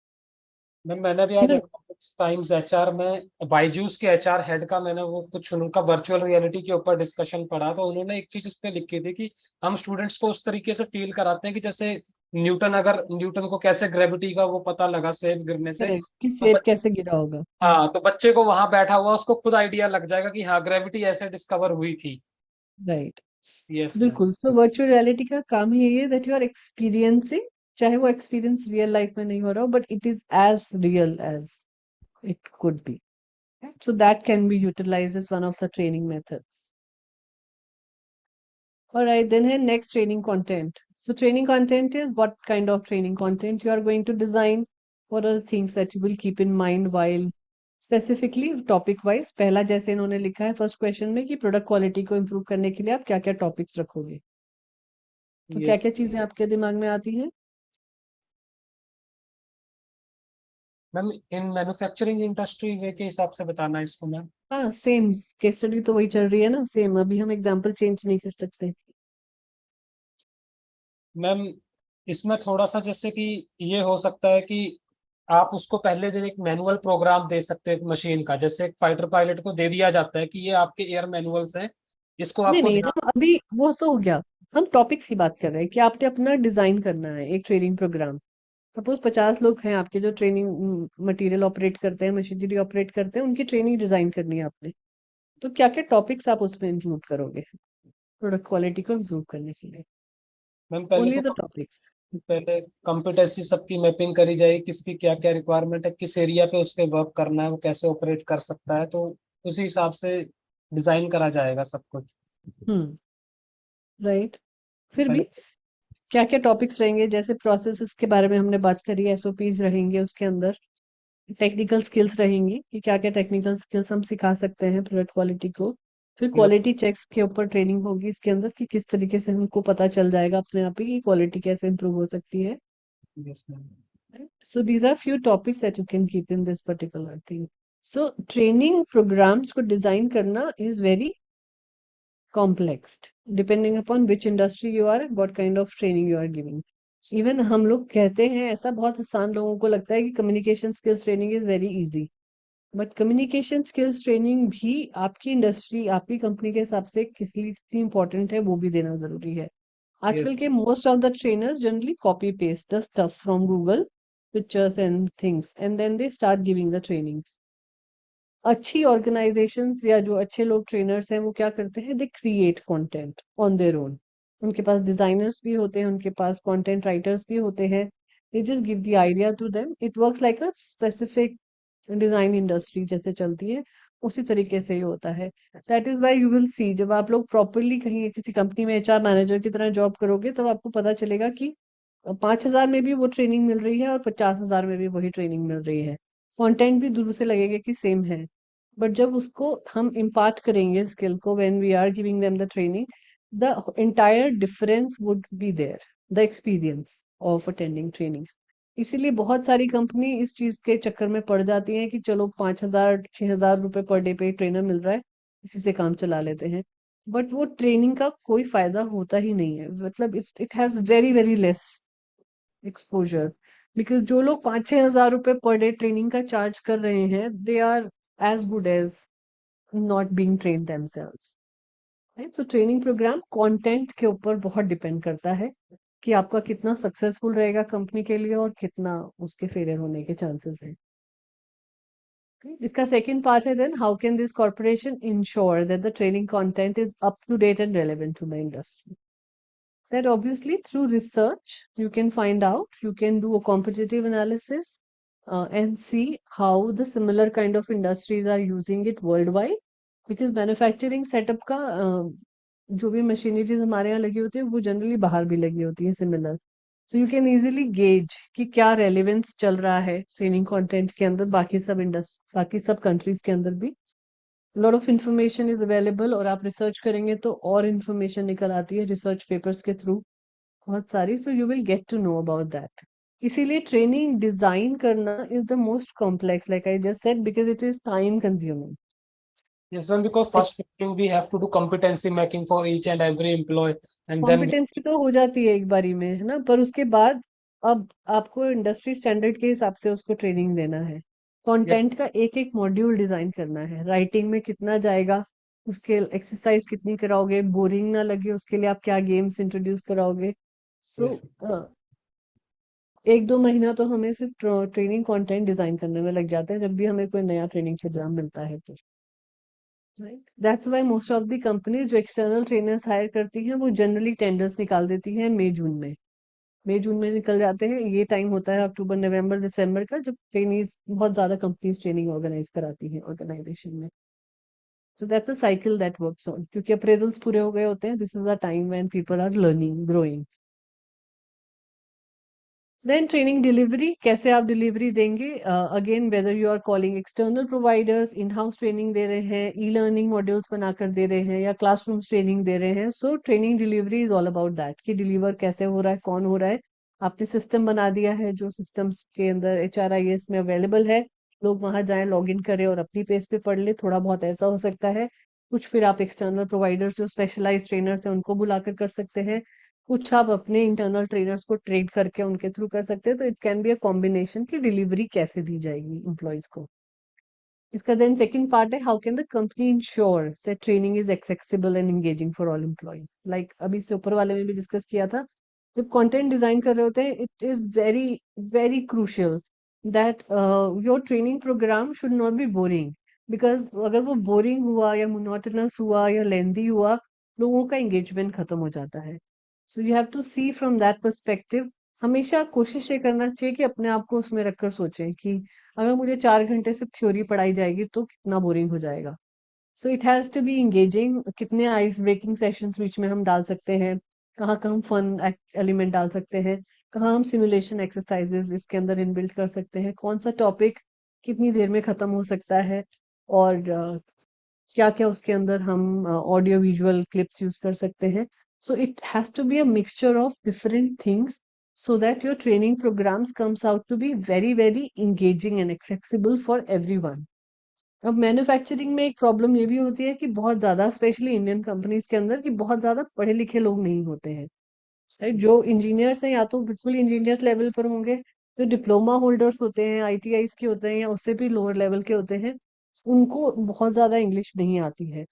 Speaker 4: Ma'am मैंने भी आज कुछ टाइम्स एचआर में बायजूस के एचआर हेड का मैंने वो कुछ उनका वर्चुअल रियलिटी के ऊपर डिस्कशन पढ़ा, तो उन्होंने एक चीज उस पर लिखी थी कि हम स्टूडेंट्स को उस तरीके से फील कराते हैं कि जैसे न्यूटन को कैसे ग्रेविटी का वो पता लगा सेब गिरने से,
Speaker 1: करेक्ट, कि
Speaker 4: तो
Speaker 1: सेब कैसे गिरा होगा।
Speaker 4: हाँ तो बच्चे को वहां बैठा हुआ उसको खुद आइडिया लग जाएगा कि हाँ ग्रेविटी ऐसे डिस्कवर हुई थी।
Speaker 1: राइट।
Speaker 4: Yes ma'am.
Speaker 1: बिल्कुल। सो वर्चुअल रियलिटी का काम ही यही है दैट यू आर एक्सपीरियंसिंग, चाहे वो एक्सपीरियंस रियल लाइफ में नहीं हो रहा हो, but it is as real as it could be. So that can be utilized as one of the training methods. All right, then here next, training content. So training content is what kind of training content you are going to design. What are the things that you will keep in mind while specifically topic wise? पहला जैसे इन्होंने लिखा है first question में कि product quality को improve करने के लिए आप क्या क्या टॉपिक्स रखोगे, तो क्या
Speaker 4: यस
Speaker 1: क्या चीजें आपके दिमाग में आती हैं?
Speaker 4: मैम इन मैन्युफैक्चरिंग इंडस्ट्री वे के हिसाब से बताना है इसको मैम।
Speaker 1: हाँ, सेम केस स्टडी तो वही चल रही है ना, सेम। अभी हम एग्जांपल चेंज नहीं कर सकते।
Speaker 4: मैम इसमें थोड़ा सा जैसे कि ये हो सकता है कि आप उसको पहले दिन एक मैनुअल प्रोग्राम दे सकते हैं एक मशीन का, जैसे एक फाइटर पायलट को दे दिया जाता है कि ये आपके एयर मैनुअल्स हैं, इसको
Speaker 1: नहीं
Speaker 4: आपको
Speaker 1: नहीं,
Speaker 4: ध्यान
Speaker 1: हम अभी वो तो हो गया। हम टॉपिक्स की बात कर रहे हैं कि आपने अपना डिजाइन करना है एक ट्रेनिंग प्रोग्राम। सपोज 50 लोग हैं आपके जो ट्रेनिंग मटेरियल ऑपरेट करते हैं, मशीनरी ऑपरेट करते हैं, उनकी ट्रेनिंग डिजाइन करनी है आपने। तो क्या क्या टॉपिक्स आप उसमें इंक्लूड करोगे प्रोडक्ट क्वालिटी को इम्प्रूव करने के लिए?
Speaker 4: मैम पहले
Speaker 1: ओनली
Speaker 4: तो
Speaker 1: द टॉपिक्स।
Speaker 4: पहले कॉम्पिटेंसी सबकी मैपिंग करी जाएगी, किसकी क्या क्या रिक्वायरमेंट है, किस एरिया पे उसके वर्क करना है, वो कैसे ऑपरेट कर सकता है, तो उसी हिसाब से डिजाइन करा जाएगा सब कुछ।
Speaker 1: हम्म। राइट। फिर भी
Speaker 4: पहले
Speaker 1: क्या क्या टॉपिक्स रहेंगे? जैसे प्रोसेसेस के बारे में हमने बात करी, एसओपीज रहेंगे उसके अंदर, टेक्निकल स्किल्स रहेंगी कि क्या क्या टेक्निकल स्किल्स हम सिखा सकते हैं प्रोडक्ट क्वालिटी को। फिर क्वालिटी चेक्स के ऊपर ट्रेनिंग होगी इसके अंदर कि किस तरीके से हमको पता चल जाएगा अपने आप ही कि क्वालिटी कैसे इंप्रूव हो सकती है।
Speaker 4: Yes ma'am.
Speaker 1: So these are few topics that you can keep in this particular thing. So training programs को डिजाइन करना is very complex, depending upon which industry you are, what kind of training you are giving. Even हम लोग कहते हैं ऐसा, बहुत आसान लोगों को लगता है कि communication skills training is very easy, but communication skills training भी आपकी इंडस्ट्री, आपकी कंपनी के हिसाब से किस लिए इतनी इंपॉर्टेंट है वो भी देना जरूरी है। आजकल के most of the trainers generally copy paste the stuff from Google pictures and things and then they start giving the trainings. अच्छी ऑर्गेनाइजेशंस या जो अच्छे लोग ट्रेनर्स हैं वो क्या करते हैं, they create content on their own. उनके पास डिजाइनर्स भी होते हैं, उनके पास कंटेंट राइटर्स भी होते हैं। They just give the idea to them, it works like a specific design industry जैसे चलती है, उसी तरीके से ही होता है। That is why you will see, जब आप लोग प्रॉपरली कहीं किसी कंपनी में एचआर मैनेजर की तरह जॉब करोगे तब आपको पता चलेगा कि 5,000 में भी वो ट्रेनिंग मिल रही है और 50,000 में भी वही ट्रेनिंग मिल रही है। कंटेंट भी दूर से लगेगा कि सेम है, बट जब उसको हम इम्पार्ट करेंगे स्किल को, when we are giving them the training, the entire difference would be there, the experience of attending trainings. इसीलिए बहुत सारी कंपनी इस चीज के चक्कर में पड़ जाती है कि चलो 5,000 6,000 रुपए पर डे पे ट्रेनर मिल रहा है, इसी से काम चला लेते हैं। बट वो ट्रेनिंग का कोई फायदा होता ही नहीं है, मतलब it has very very less exposure. Because जो लोग 5-6 हज़ार रुपए पर डे ट्रेनिंग का चार्ज कर रहे हैं, they are as good as not being train themselves, right? तो ट्रेनिंग प्रोग्राम कंटेंट के ऊपर बहुत डिपेंड करता है कि आपका कितना सक्सेसफुल रहेगा कंपनी के लिए और कितना उसके फेलियर होने के चांसेस हैं। इसका सेकंड पार्ट है, then how can this corporation ensure that the training content is up to date and relevant to the industry? That obviously through research you can find out, you can do a competitive analysis and see how the similar kind of industries are using it worldwide, because manufacturing setup का जो भी machineries हमारे यहाँ लगी होती है वो generally बाहर भी लगी होती है similar. So you can easily gauge कि क्या रेलेवेंस चल रहा है ट्रेनिंग कंटेंट के अंदर, बाकी सब कंट्रीज के अंदर भी lot of information is available, और आप रिसर्च करेंगे तो और इंफॉर्मेशन निकल आती है रिसर्च पेपर्स के थ्रू बहुत सारी। So you will get to know about that. इसीलिए ट्रेनिंग डिजाइन करना is the most complex, like I just said, because it is time consuming.
Speaker 4: Yes, ma'am, because first we have to do competency making for each and every employee, and then
Speaker 1: competency तो हो जाती है एक बारी में, है ना, पर उसके बाद अब आपको इंडस्ट्री स्टैंडर्ड के हिसाब से उसको ट्रेनिंग देना है।
Speaker 4: yeah,
Speaker 1: कंटेंट का एक एक मॉड्यूल डिजाइन करना है, राइटिंग में कितना जाएगा, उसके एक्सरसाइज कितनी कराओगे, बोरिंग ना लगे उसके लिए आप क्या गेम्स इंट्रोड्यूस कराओगे। सो
Speaker 4: yes,
Speaker 1: 1-2 महीना तो हमें सिर्फ ट्रेनिंग कंटेंट डिजाइन करने में लग जाता है जब भी हमें कोई नया ट्रेनिंग प्रोग्राम मिलता है तो, right? That's why most of the company जो एक्सटर्नल ट्रेनर्स हायर करती हैं वो जनरली टेंडर्स निकाल देती हैं मई जून में निकल जाते हैं। ये टाइम होता है अक्टूबर नवंबर दिसंबर का, जब ट्रेनीज बहुत ज्यादा कंपनीज ट्रेनिंग ऑर्गेनाइज कराती हैं ऑर्गेनाइजेशन में। So that's a cycle that works on, क्योंकि अप्रेजल्स पूरे हो गए होते हैं, this is the time when people are learning growing. Then training delivery, कैसे आप डिलीवरी देंगे, again whether you are calling external providers, in house training दे रहे हैं, ई लर्निंग मॉड्यूल्स बनाकर दे रहे हैं, या क्लासरूम ट्रेनिंग दे रहे हैं। So training delivery is all about that कि डिलीवर कैसे हो रहा है, कौन हो रहा है। आपने सिस्टम बना दिया है जो सिस्टम्स के अंदर HRIS में अवेलेबल है, लोग वहां जाएं, लॉग इन करें और अपनी पेज पे पढ़ ले, थोड़ा बहुत ऐसा हो सकता है। कुछ फिर आप एक्सटर्नल प्रोवाइडर्स जो स्पेशलाइज ट्रेनर्स हैं उनको बुलाकर कर सकते हैं, कुछ आप अपने इंटरनल ट्रेनर्स को ट्रेड करके उनके थ्रू कर सकते हैं। तो it can be a combination की डिलीवरी कैसे दी जाएगी एम्प्लॉयज को। इसका देन सेकंड पार्ट है, how can the company ensure that training is accessible and engaging for all employees. Like अभी से ऊपर वाले में भी डिस्कस किया था, जब कंटेंट डिजाइन कर रहे होते हैं it is very very crucial that your training programme should not be boring, because अगर वो बोरिंग हुआ या मोनोटोनस हुआ या लेंदी हुआ, लोगों का एंगेजमेंट खत्म हो जाता है। So you have to see from that perspective. हमेशा कोशिश ये करना चाहिए कि अपने आप को उसमें रखकर सोचें कि अगर मुझे 4 घंटे सिर्फ थ्योरी पढ़ाई जाएगी तो कितना बोरिंग हो जाएगा। So it has to be engaging, कितने आइस ब्रेकिंग सेशंस बीच में हम डाल सकते हैं, कहाँ कहाँ हम फन एलिमेंट डाल सकते हैं, कहाँ हम सिमुलेशन एक्सरसाइजेस इसके अंदर इनबिल्ट कर सकते हैं, कौन सा टॉपिक कितनी देर में खत्म हो सकता है, और क्या क्या उसके अंदर हम ऑडियो विजुअल क्लिप्स यूज कर सकते हैं। So it has to be a mixture of different things so that your training programs comes out to be very very engaging and accessible for everyone. अब मैन्युफैक्चरिंग में एक problem ये भी होती है कि बहुत ज्यादा, स्पेशली इंडियन कंपनीज के अंदर, कि बहुत ज्यादा पढ़े लिखे लोग नहीं होते हैं, राइट? जो इंजीनियर्स हैं या तो बिल्कुल इंजीनियर लेवल पर होंगे, जो डिप्लोमा होल्डर्स होते हैं ITIs के होते हैं या उससे भी लोअर लेवल के होते हैं, उनको बहुत ज्यादा इंग्लिश नहीं आती है।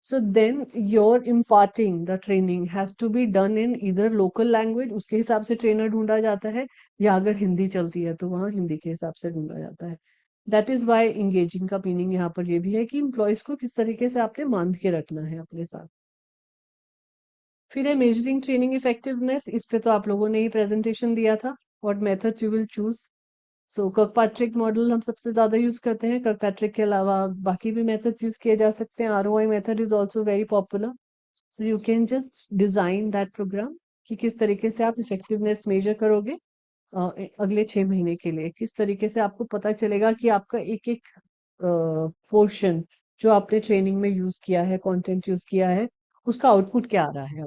Speaker 1: So then your imparting the training has to be done in either local language, उसके हिसाब से ट्रेनर ढूंढा जाता है, या अगर हिंदी चलती है तो वहाँ हिंदी के हिसाब से ढूंढा जाता है. दैट इज वाई इंगेजिंग का मीनिंग यहाँ पर ये भी है कि इम्प्लॉयज को किस तरीके से आपने बांध के रखना है अपने साथ. फिर है मेजरिंग ट्रेनिंग इफेक्टिवनेस. इस पे तो आप लोगों ने ही प्रेजेंटेशन दिया था. What methods you will choose. So Kirkpatrick model हम सबसे ज्यादा यूज करते हैं. कर्कपैट्रिक के अलावा बाकी भी मेथड्स यूज किए जा सकते हैं. ROI method is also very popular. So you can just design that program कि किस तरीके से आप इफेक्टिवनेस मेजर करोगे अगले 6 महीने के लिए. किस तरीके से आपको पता चलेगा कि आपका एक एक पोर्शन जो आपने ट्रेनिंग में यूज किया है, कंटेंट यूज किया है, उसका आउटपुट क्या आ रहा है.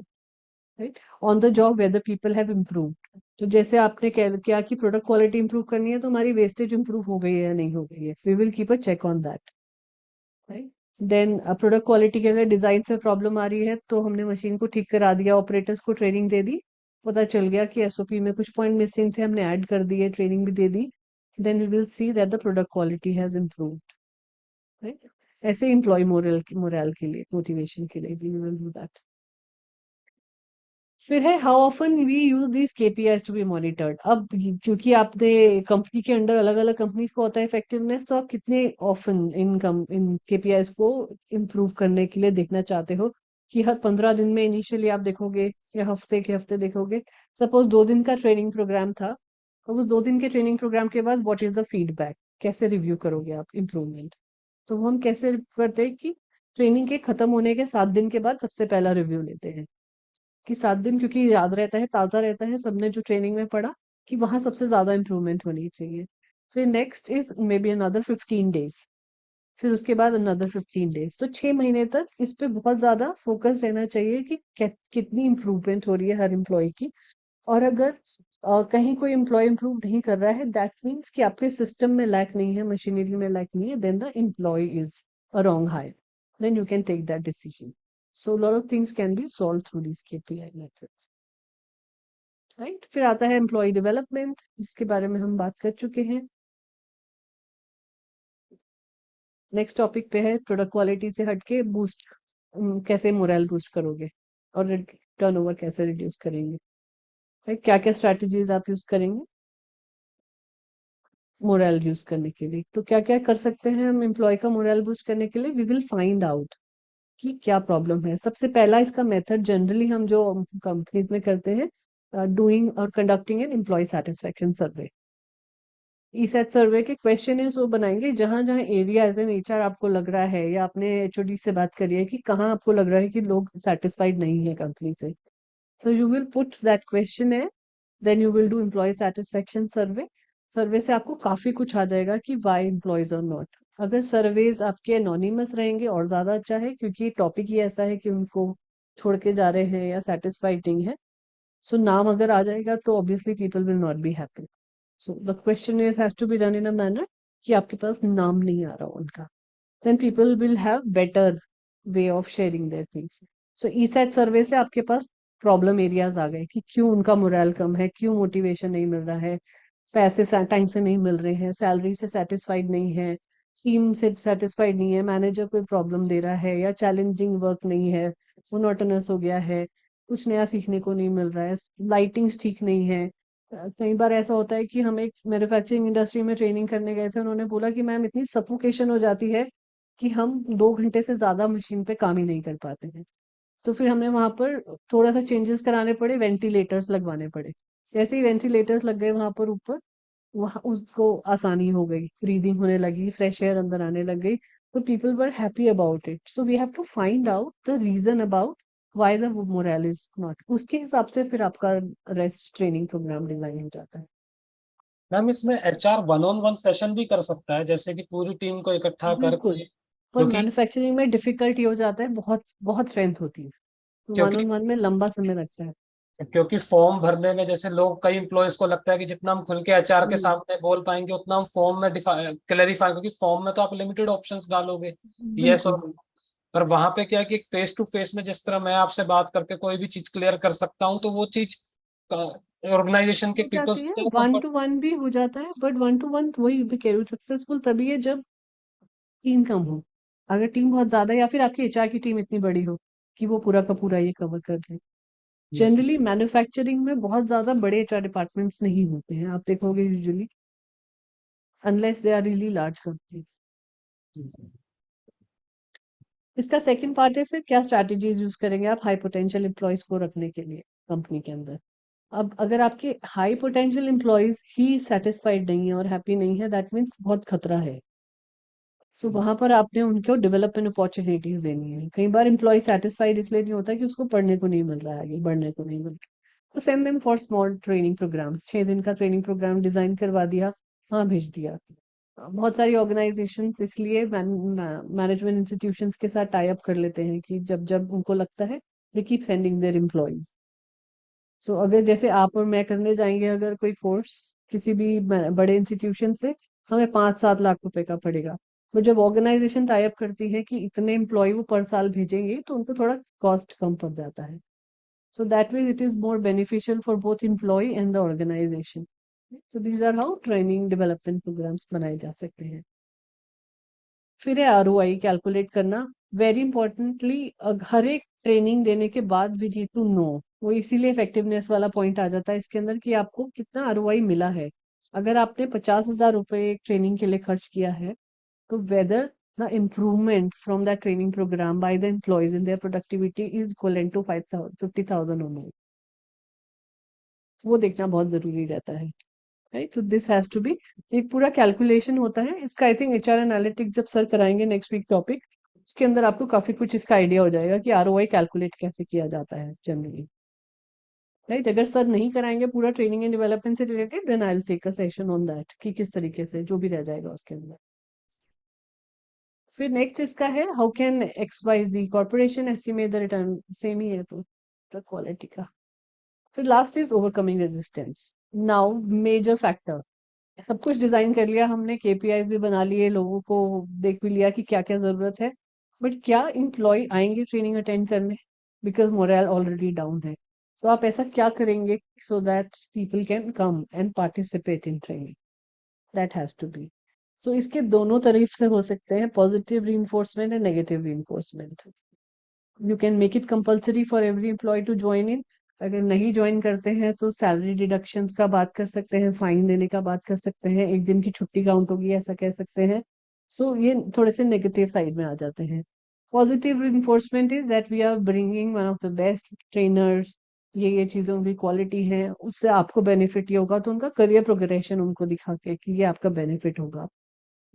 Speaker 1: Right. On the job whether people have improved. तो जैसे आपने किया कि प्रोडक्ट क्वालिटी इंप्रूव करनी है, तो हमारी वेस्टेज इंप्रूव हो गई है या नहीं हो गई है. We will keep a check on that. Right. Then product quality के लिए डिजाइन से प्रॉब्लम आ रही है, तो हमने मशीन को ठीक करा दिया, ऑपरेटर्स को ट्रेनिंग दे दी, पता चल गया कि एसओपी में कुछ पॉइंट मिसिंग थे, हमने ऐड कर दिए, ट्रेनिंग भी दे दी. Then we will see that the product quality has improved. Right. ऐसे एम्प्लॉय मोरल के लिए, मोटिवेशन के लिए वी विल डू दैट. फिर है how often we use these KPIs to be monitored. अब क्योंकि आपने कंपनी के अंडर अलग अलग कंपनीज को होता है इफेक्टिवनेस, तो आप कितने ऑफन इन केपीआईज को इम्प्रूव करने के लिए देखना चाहते हो. कि हर 15 दिन में इनिशियली आप देखोगे, या हफ्ते के हफ्ते देखोगे. सपोज 2 दिन का ट्रेनिंग प्रोग्राम था, और उस 2 दिन के ट्रेनिंग प्रोग्राम के बाद व्हाट इज द फीडबैक, कैसे रिव्यू करोगे आप इम्प्रूवमेंट. तो वो हम कैसे करते हैं कि ट्रेनिंग के खत्म होने के 7 दिन के बाद सबसे पहला रिव्यू लेते हैं. कि 7 दिन क्योंकि याद रहता है, ताज़ा रहता है, सबने जो ट्रेनिंग में पढ़ा, कि वहां सबसे ज्यादा इम्प्रूवमेंट होनी चाहिए. फिर next is may be another 15 days. फिर उसके बाद अनदर 15 डेज. तो 6 महीने तक इस पे बहुत ज्यादा फोकस रहना चाहिए कि कितनी इम्प्रूवमेंट हो रही है हर एम्प्लॉय की. और अगर कहीं कोई एम्प्लॉय इम्प्रूव नहीं कर रहा है, दैट मीन्स कि आपके सिस्टम में लैक नहीं है, मशीनरी में लैक नहीं है, then the employee is a wrong hire. Then you can take that decision. So a lot of things can be solved through these KPI methods. Right. फिर आता है एम्प्लॉय डेवलपमेंट, जिसके बारे में हम बात कर चुके हैं. नेक्स्ट टॉपिक पे है प्रोडक्ट क्वालिटी से हटके बूस्ट, कैसे मोरल बूस्ट करोगे और टर्नओवर कैसे रिड्यूस करेंगे. राइट. क्या क्या स्ट्रैटेजीज आप यूज करेंगे मोरल यूज करने के लिए. तो क्या क्या कर सकते हैं हम एम्प्लॉय का मोरल बूस्ट करने के लिए. वी विल फाइंड आउट कि क्या प्रॉब्लम है. सबसे पहला इसका मेथड जनरली हम जो कंपनीज में करते हैं, डूइंग और conducting an employee satisfaction survey. E sat survey के क्वेश्चन है वो बनाएंगे जहां जहां एरिया एज एन एचआर आपको लग रहा है, या आपने एचओडी से बात करी है कि कहाँ आपको लग रहा है कि लोग सेटिस्फाइड नहीं है कंपनी से. So you will put that question है. Then you will do employee satisfaction survey. Survey से आपको काफी कुछ आ जाएगा कि वाई एम्प्लॉयज और नॉट. अगर सर्वेज आपके एनोनिमस रहेंगे और ज्यादा अच्छा है, क्योंकि टॉपिक ही ऐसा है कि उनको छोड़ के जा रहे हैं या सेटिस्फाइड नहीं है. सो नाम अगर आ जाएगा तो obviously people will not be happy. So the question is has to be done in a manner कि आपके पास नाम नहीं आ रहा उनका. Then people will have better way of sharing their things. So e sat survey से आपके पास प्रॉब्लम एरियाज आ गए कि क्यों उनका मोरल कम है, क्यों मोटिवेशन नहीं मिल रहा है, पैसे टाइम से नहीं मिल रहे हैं, सैलरी से सेटिस्फाइड नहीं है, टीम से सेटिस्फाइड नहीं है, मैनेजर कोई प्रॉब्लम दे रहा है, या चैलेंजिंग वर्क नहीं है, मोनोटोनस हो गया है, कुछ नया सीखने को नहीं मिल रहा है, लाइटिंग्स ठीक नहीं है. कई बार ऐसा होता है कि हम एक मैन्युफैक्चरिंग इंडस्ट्री में ट्रेनिंग करने गए थे, उन्होंने बोला कि मैम इतनी सफोकेशन हो जाती है कि हम 2 घंटे से ज्यादा मशीन पे काम ही नहीं कर पाते हैं. तो फिर हमें वहां पर थोड़ा सा चेंजेस कराने पड़े, वेंटिलेटर्स लगवाने पड़े. जैसे ही वेंटिलेटर्स लग गए वहां पर ऊपर, वहाँ उसको आसानी हो गई, ब्रीदिंग होने लगी, फ्रेश एयर अंदर आने लग गई. तो people were happy about it. So we have to find out the reason about why the morale is not. उसके हिसाब से फिर आपका रेस्ट ट्रेनिंग प्रोग्राम डिजाइन हो जाता है.
Speaker 4: मैम इसमें HR one on one session भी कर सकता है, जैसे कि पूरी टीम को इकट्ठा
Speaker 1: बिल्कुल.
Speaker 4: करके.
Speaker 1: पर
Speaker 4: क्योंकि
Speaker 1: मैन्युफैक्चरिंग में डिफिकल्ट ये हो जाता है, बहुत बहुत स्ट्रेंथ होती है, तो वन
Speaker 4: क्योंकि
Speaker 1: ऑन वन में लंबा समय लगता है.
Speaker 4: क्योंकि फॉर्म भरने में जैसे लोग, कई एम्प्लॉयज को लगता है कि जितना हम खुल के एचआर के
Speaker 1: हम्म,
Speaker 4: सामने बोल पाएंगे उतना हम फॉर्म में क्लेरिफाई, क्योंकि फॉर्म में तो आप लिमिटेड ऑप्शंस डालोगे, यस
Speaker 1: बिल्कुल.
Speaker 4: और. पर वहां पे क्या है कि फेस टू फेस में जिस तरह मैं आपसे बात करके कोई भी चीज क्लियर कर सकता हूँ, तो वो चीज ऑर्गेनाइजेशन के
Speaker 1: हो
Speaker 4: पीपल
Speaker 1: जाती है,
Speaker 4: को
Speaker 1: वन
Speaker 4: कंफर्ट.
Speaker 1: टू वन भी हो जाता है, बट वन टू वन वही कह रही हूँ, सक्सेसफुल तभी है जब टीम कम हो. अगर टीम बहुत ज्यादा है या फिर आपकी एचआर की टीम इतनी बड़ी हो कि वो पूरा का पूरा ये कवर कर ले।
Speaker 4: Yes.
Speaker 1: जनरली मैन्युफैक्चरिंग में बहुत ज्यादा बड़े एचआर डिपार्टमेंट्स नहीं होते हैं, आप देखोगे usually, unless they are really large companies. इसका सेकंड पार्ट है फिर क्या स्ट्रैटेजीज यूज करेंगे आप हाई पोटेंशियल एम्प्लॉयज को रखने के लिए कंपनी के अंदर। अब अगर आपके हाई पोटेंशियल एम्प्लॉयज ही सेटिस्फाइड नहीं है और हैप्पी नहीं है, दैट मीन्स बहुत खतरा है। सो वहां पर आपने उनको डेवलपमेंट अपॉर्चुनिटीज देनी है। कई बार एम्प्लॉय सेटिस्फाइड इसलिए नहीं होता कि उसको पढ़ने को नहीं मिल रहा है, आगे बढ़ने को नहीं मिल रहा, तो send them for small training programs. 6 दिन का ट्रेनिंग प्रोग्राम डिजाइन करवा दिया, हाँ भेज दिया। बहुत सारी ऑर्गेनाइजेशंस इसलिए मैनेजमेंट इंस्टीट्यूशंस के साथ टाई अप कर लेते हैं कि जब जब उनको लगता है they keep sending their employees. So अगर जैसे आप और मैं करने जाएंगे अगर कोई कोर्स किसी भी बड़े इंस्टीट्यूशन से, हमें 5-7 लाख रुपए का पड़ेगा। तो जब ऑर्गेनाइजेशन टाई अप करती है कि इतने एम्प्लॉय वो पर साल भेजेंगे, तो उनको थोड़ा कॉस्ट कम पड़ जाता है। So that means it is more beneficial for both employee and the organisation. So these are how training development programs बनाए जा सकते हैं। फिर है आरओआई कैलकुलेट करना। वेरी इंपॉर्टेंटली, हर एक ट्रेनिंग देने के बाद वी नीड टू नो, वो इसीलिए इफेक्टिवनेस वाला पॉइंट आ जाता है इसके अंदर कि आपको कितना आरओआई मिला है। अगर आपने 50,000 रुपए एक ट्रेनिंग के लिए खर्च किया है, तो whether the improvement from that training program by the employees in their productivity is equal to 50,000 और more, वो देखना बहुत जरूरी रहता है। राइट, तो दिस हैज टू बी, एक पूरा कैलकुलेशन होता है इसका। आई थिंक एचआर एनालिटिक्स जब सर कराएंगे नेक्स्ट वीक टॉपिक, उसके अंदर आपको काफी कुछ इसका आइडिया हो जाएगा कि आरओआई कैलकुलेट कैसे किया जाता है जनरली। राइट, अगर सर नहीं कराएंगे पूरा ट्रेनिंग एंड डेवलपमेंट से रिलेटेड, then I will take a session on that कि किस तरीके से जो भी रह जाएगा उसके अंदर। फिर नेक्स्ट इसका है how can X Y Z corporation estimate the return, same ही है तो क्वालिटी का। फिर last is overcoming resistance. Now major factor, सब कुछ डिजाइन कर लिया हमने, केपीआईज भी बना लिए, लोगों को देख भी लिया कि क्या क्या जरूरत है, बट क्या इम्प्लॉय आएंगे ट्रेनिंग अटेंड करने, बिकॉज मोरल ऑलरेडी डाउन है। तो आप ऐसा क्या करेंगे so that people can come and participate in training, that has to be. So इसके दोनों तरफ से हो सकते हैं, positive reinforcement and negative reinforcement. You can make it compulsory for every employee to join in. अगर नहीं ज्वाइन करते हैं तो सैलरी डिडक्शंस का बात कर सकते हैं, फाइन देने का बात कर सकते हैं, एक दिन की छुट्टी काउंट होगी ऐसा कह सकते हैं। सो ये थोड़े से नेगेटिव साइड में आ जाते हैं। Positive enforcement is that we are bringing one of the best trainers, ये चीजों की क्वालिटी है, उससे आपको बेनिफिट ये होगा, तो उनका करियर प्रोग्रेशन उनको दिखा के कि ये आपका बेनिफिट होगा।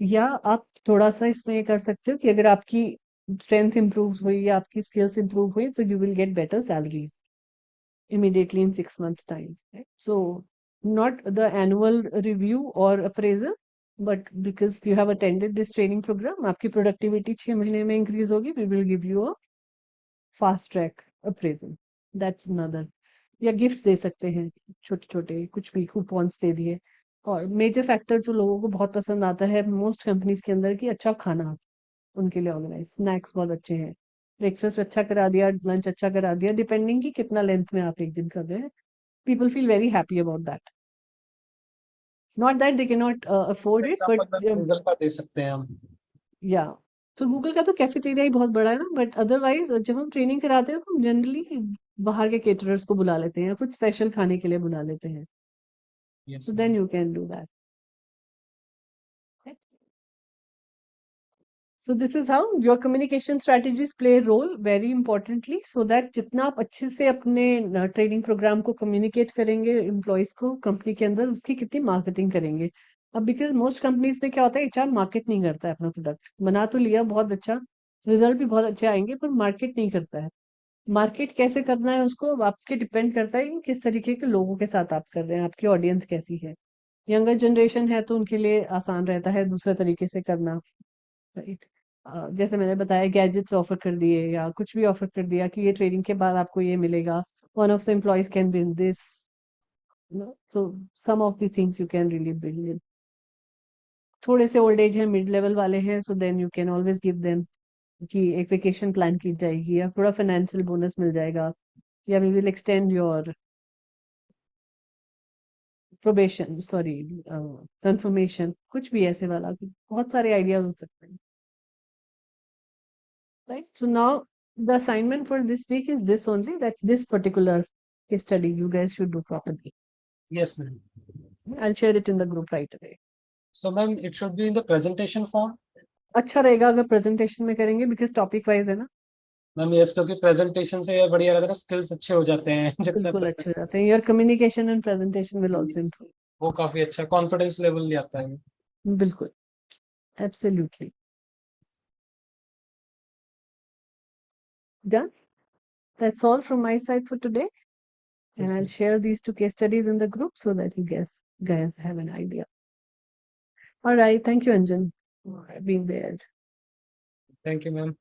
Speaker 1: या आप थोड़ा सा इसमें ये कर सकते हो कि अगर आपकी स्ट्रेंथ इंप्रूव हुई या आपकी स्किल्स इंप्रूव हुई, तो you will get better salaries immediately in 6 months time, right? So not the annual review or appraisal, but because you have attended this training program, आपकी productivity 6 महीने में increase होगी, we will give you a fast track appraisal, that's another। या gift दे सकते हैं, छोटे छोटे कुछ भी कूपन्स दे दिए। और मेजर फैक्टर जो लोगों को बहुत पसंद आता है मोस्ट कंपनीज के अंदर, कि अच्छा खाना उनके लिए ऑर्गेनाइज, स्नैक्स बहुत अच्छे हैं, ब्रेकफास्ट अच्छा करा दिया, लंच अच्छा करा दिया, डिपेंडिंग कि कितना लेंथ में आप एक दिन कर रहे हैं, people feel very happy about that. Not that they can not afford it,
Speaker 4: example
Speaker 1: but
Speaker 4: में गूगल का दे सकते हैं हम।
Speaker 1: या, तो गूगल का तो कैफेटेरिया ही बहुत बड़ा है ना, बट अदरवाइज जब हम ट्रेनिंग कराते हैं तो हम जनरली बाहर के केटरर्स को बुला लेते हैं, कुछ स्पेशल खाने के लिए बुला लेते हैं,
Speaker 4: Yes,
Speaker 1: so then you can do that. So this is how your communication strategies play a role very importantly, so that जितना आप अच्छे से अपने ट्रेनिंग प्रोग्राम को कम्युनिकेट करेंगे एम्प्लॉयज को कंपनी के अंदर, उसकी कितनी मार्केटिंग करेंगे। अब बिकॉज मोस्ट कंपनीज में क्या होता है, एचआर मार्केट नहीं करता है अपना प्रोडक्ट, बना तो लिया बहुत अच्छा, रिजल्ट भी बहुत अच्छे आएंगे, पर मार्केट नहीं करता है। मार्केट कैसे करना है उसको आपके डिपेंड करता है कि किस तरीके के लोगों के साथ आप कर रहे हैं, आपकी ऑडियंस कैसी है। यंगर जनरेशन है तो उनके लिए आसान रहता है दूसरे तरीके से करना, राइट। जैसे मैंने बताया, गैजेट्स ऑफर कर दिए या कुछ भी ऑफर कर दिया कि ये ट्रेनिंग के बाद आपको ये मिलेगा, one of the employees can been this, so some of the things you can really bring in. थोड़े से ओल्ड एज है, मिड लेवल वाले हैं, so then you can always give them कि एक वेकेशन प्लान की जाएगी या थोड़ा फाइनेंशियल बोनस मिल जाएगा, या we will extend your probation, sorry confirmation, कुछ भी ऐसे वाला, बहुत सारे आइडियाज हो सकते हैं। right? So now the assignment for this week is this only, that this particular case study you guys should do properly.
Speaker 4: Yes, ma'am.
Speaker 1: I'll share it in the group right away.
Speaker 4: So, ma'am, it should be in the presentation form.
Speaker 1: अच्छा रहेगा अगर presentation में करेंगे because topic wise है ना,
Speaker 4: ma'am yes, क्योंकि presentation से ये बढ़िया रहता है, स्किल्स अच्छे हो जाते हैं जितने
Speaker 1: बिल्कुल अच्छे हो जाते हैं. Your communication and presentation will also improve.
Speaker 4: वो काफी अच्छा कॉन्फिडेंस लेवल ले आता है.
Speaker 1: बिल्कुल, absolutely. Done. That's all from my side for today. And
Speaker 4: Yes,
Speaker 1: I'll
Speaker 4: ma'am.
Speaker 1: share these two case studies in the group so that you guys have an idea. All right. Thank you, Anjan, for being there.
Speaker 4: Thank you, ma'am.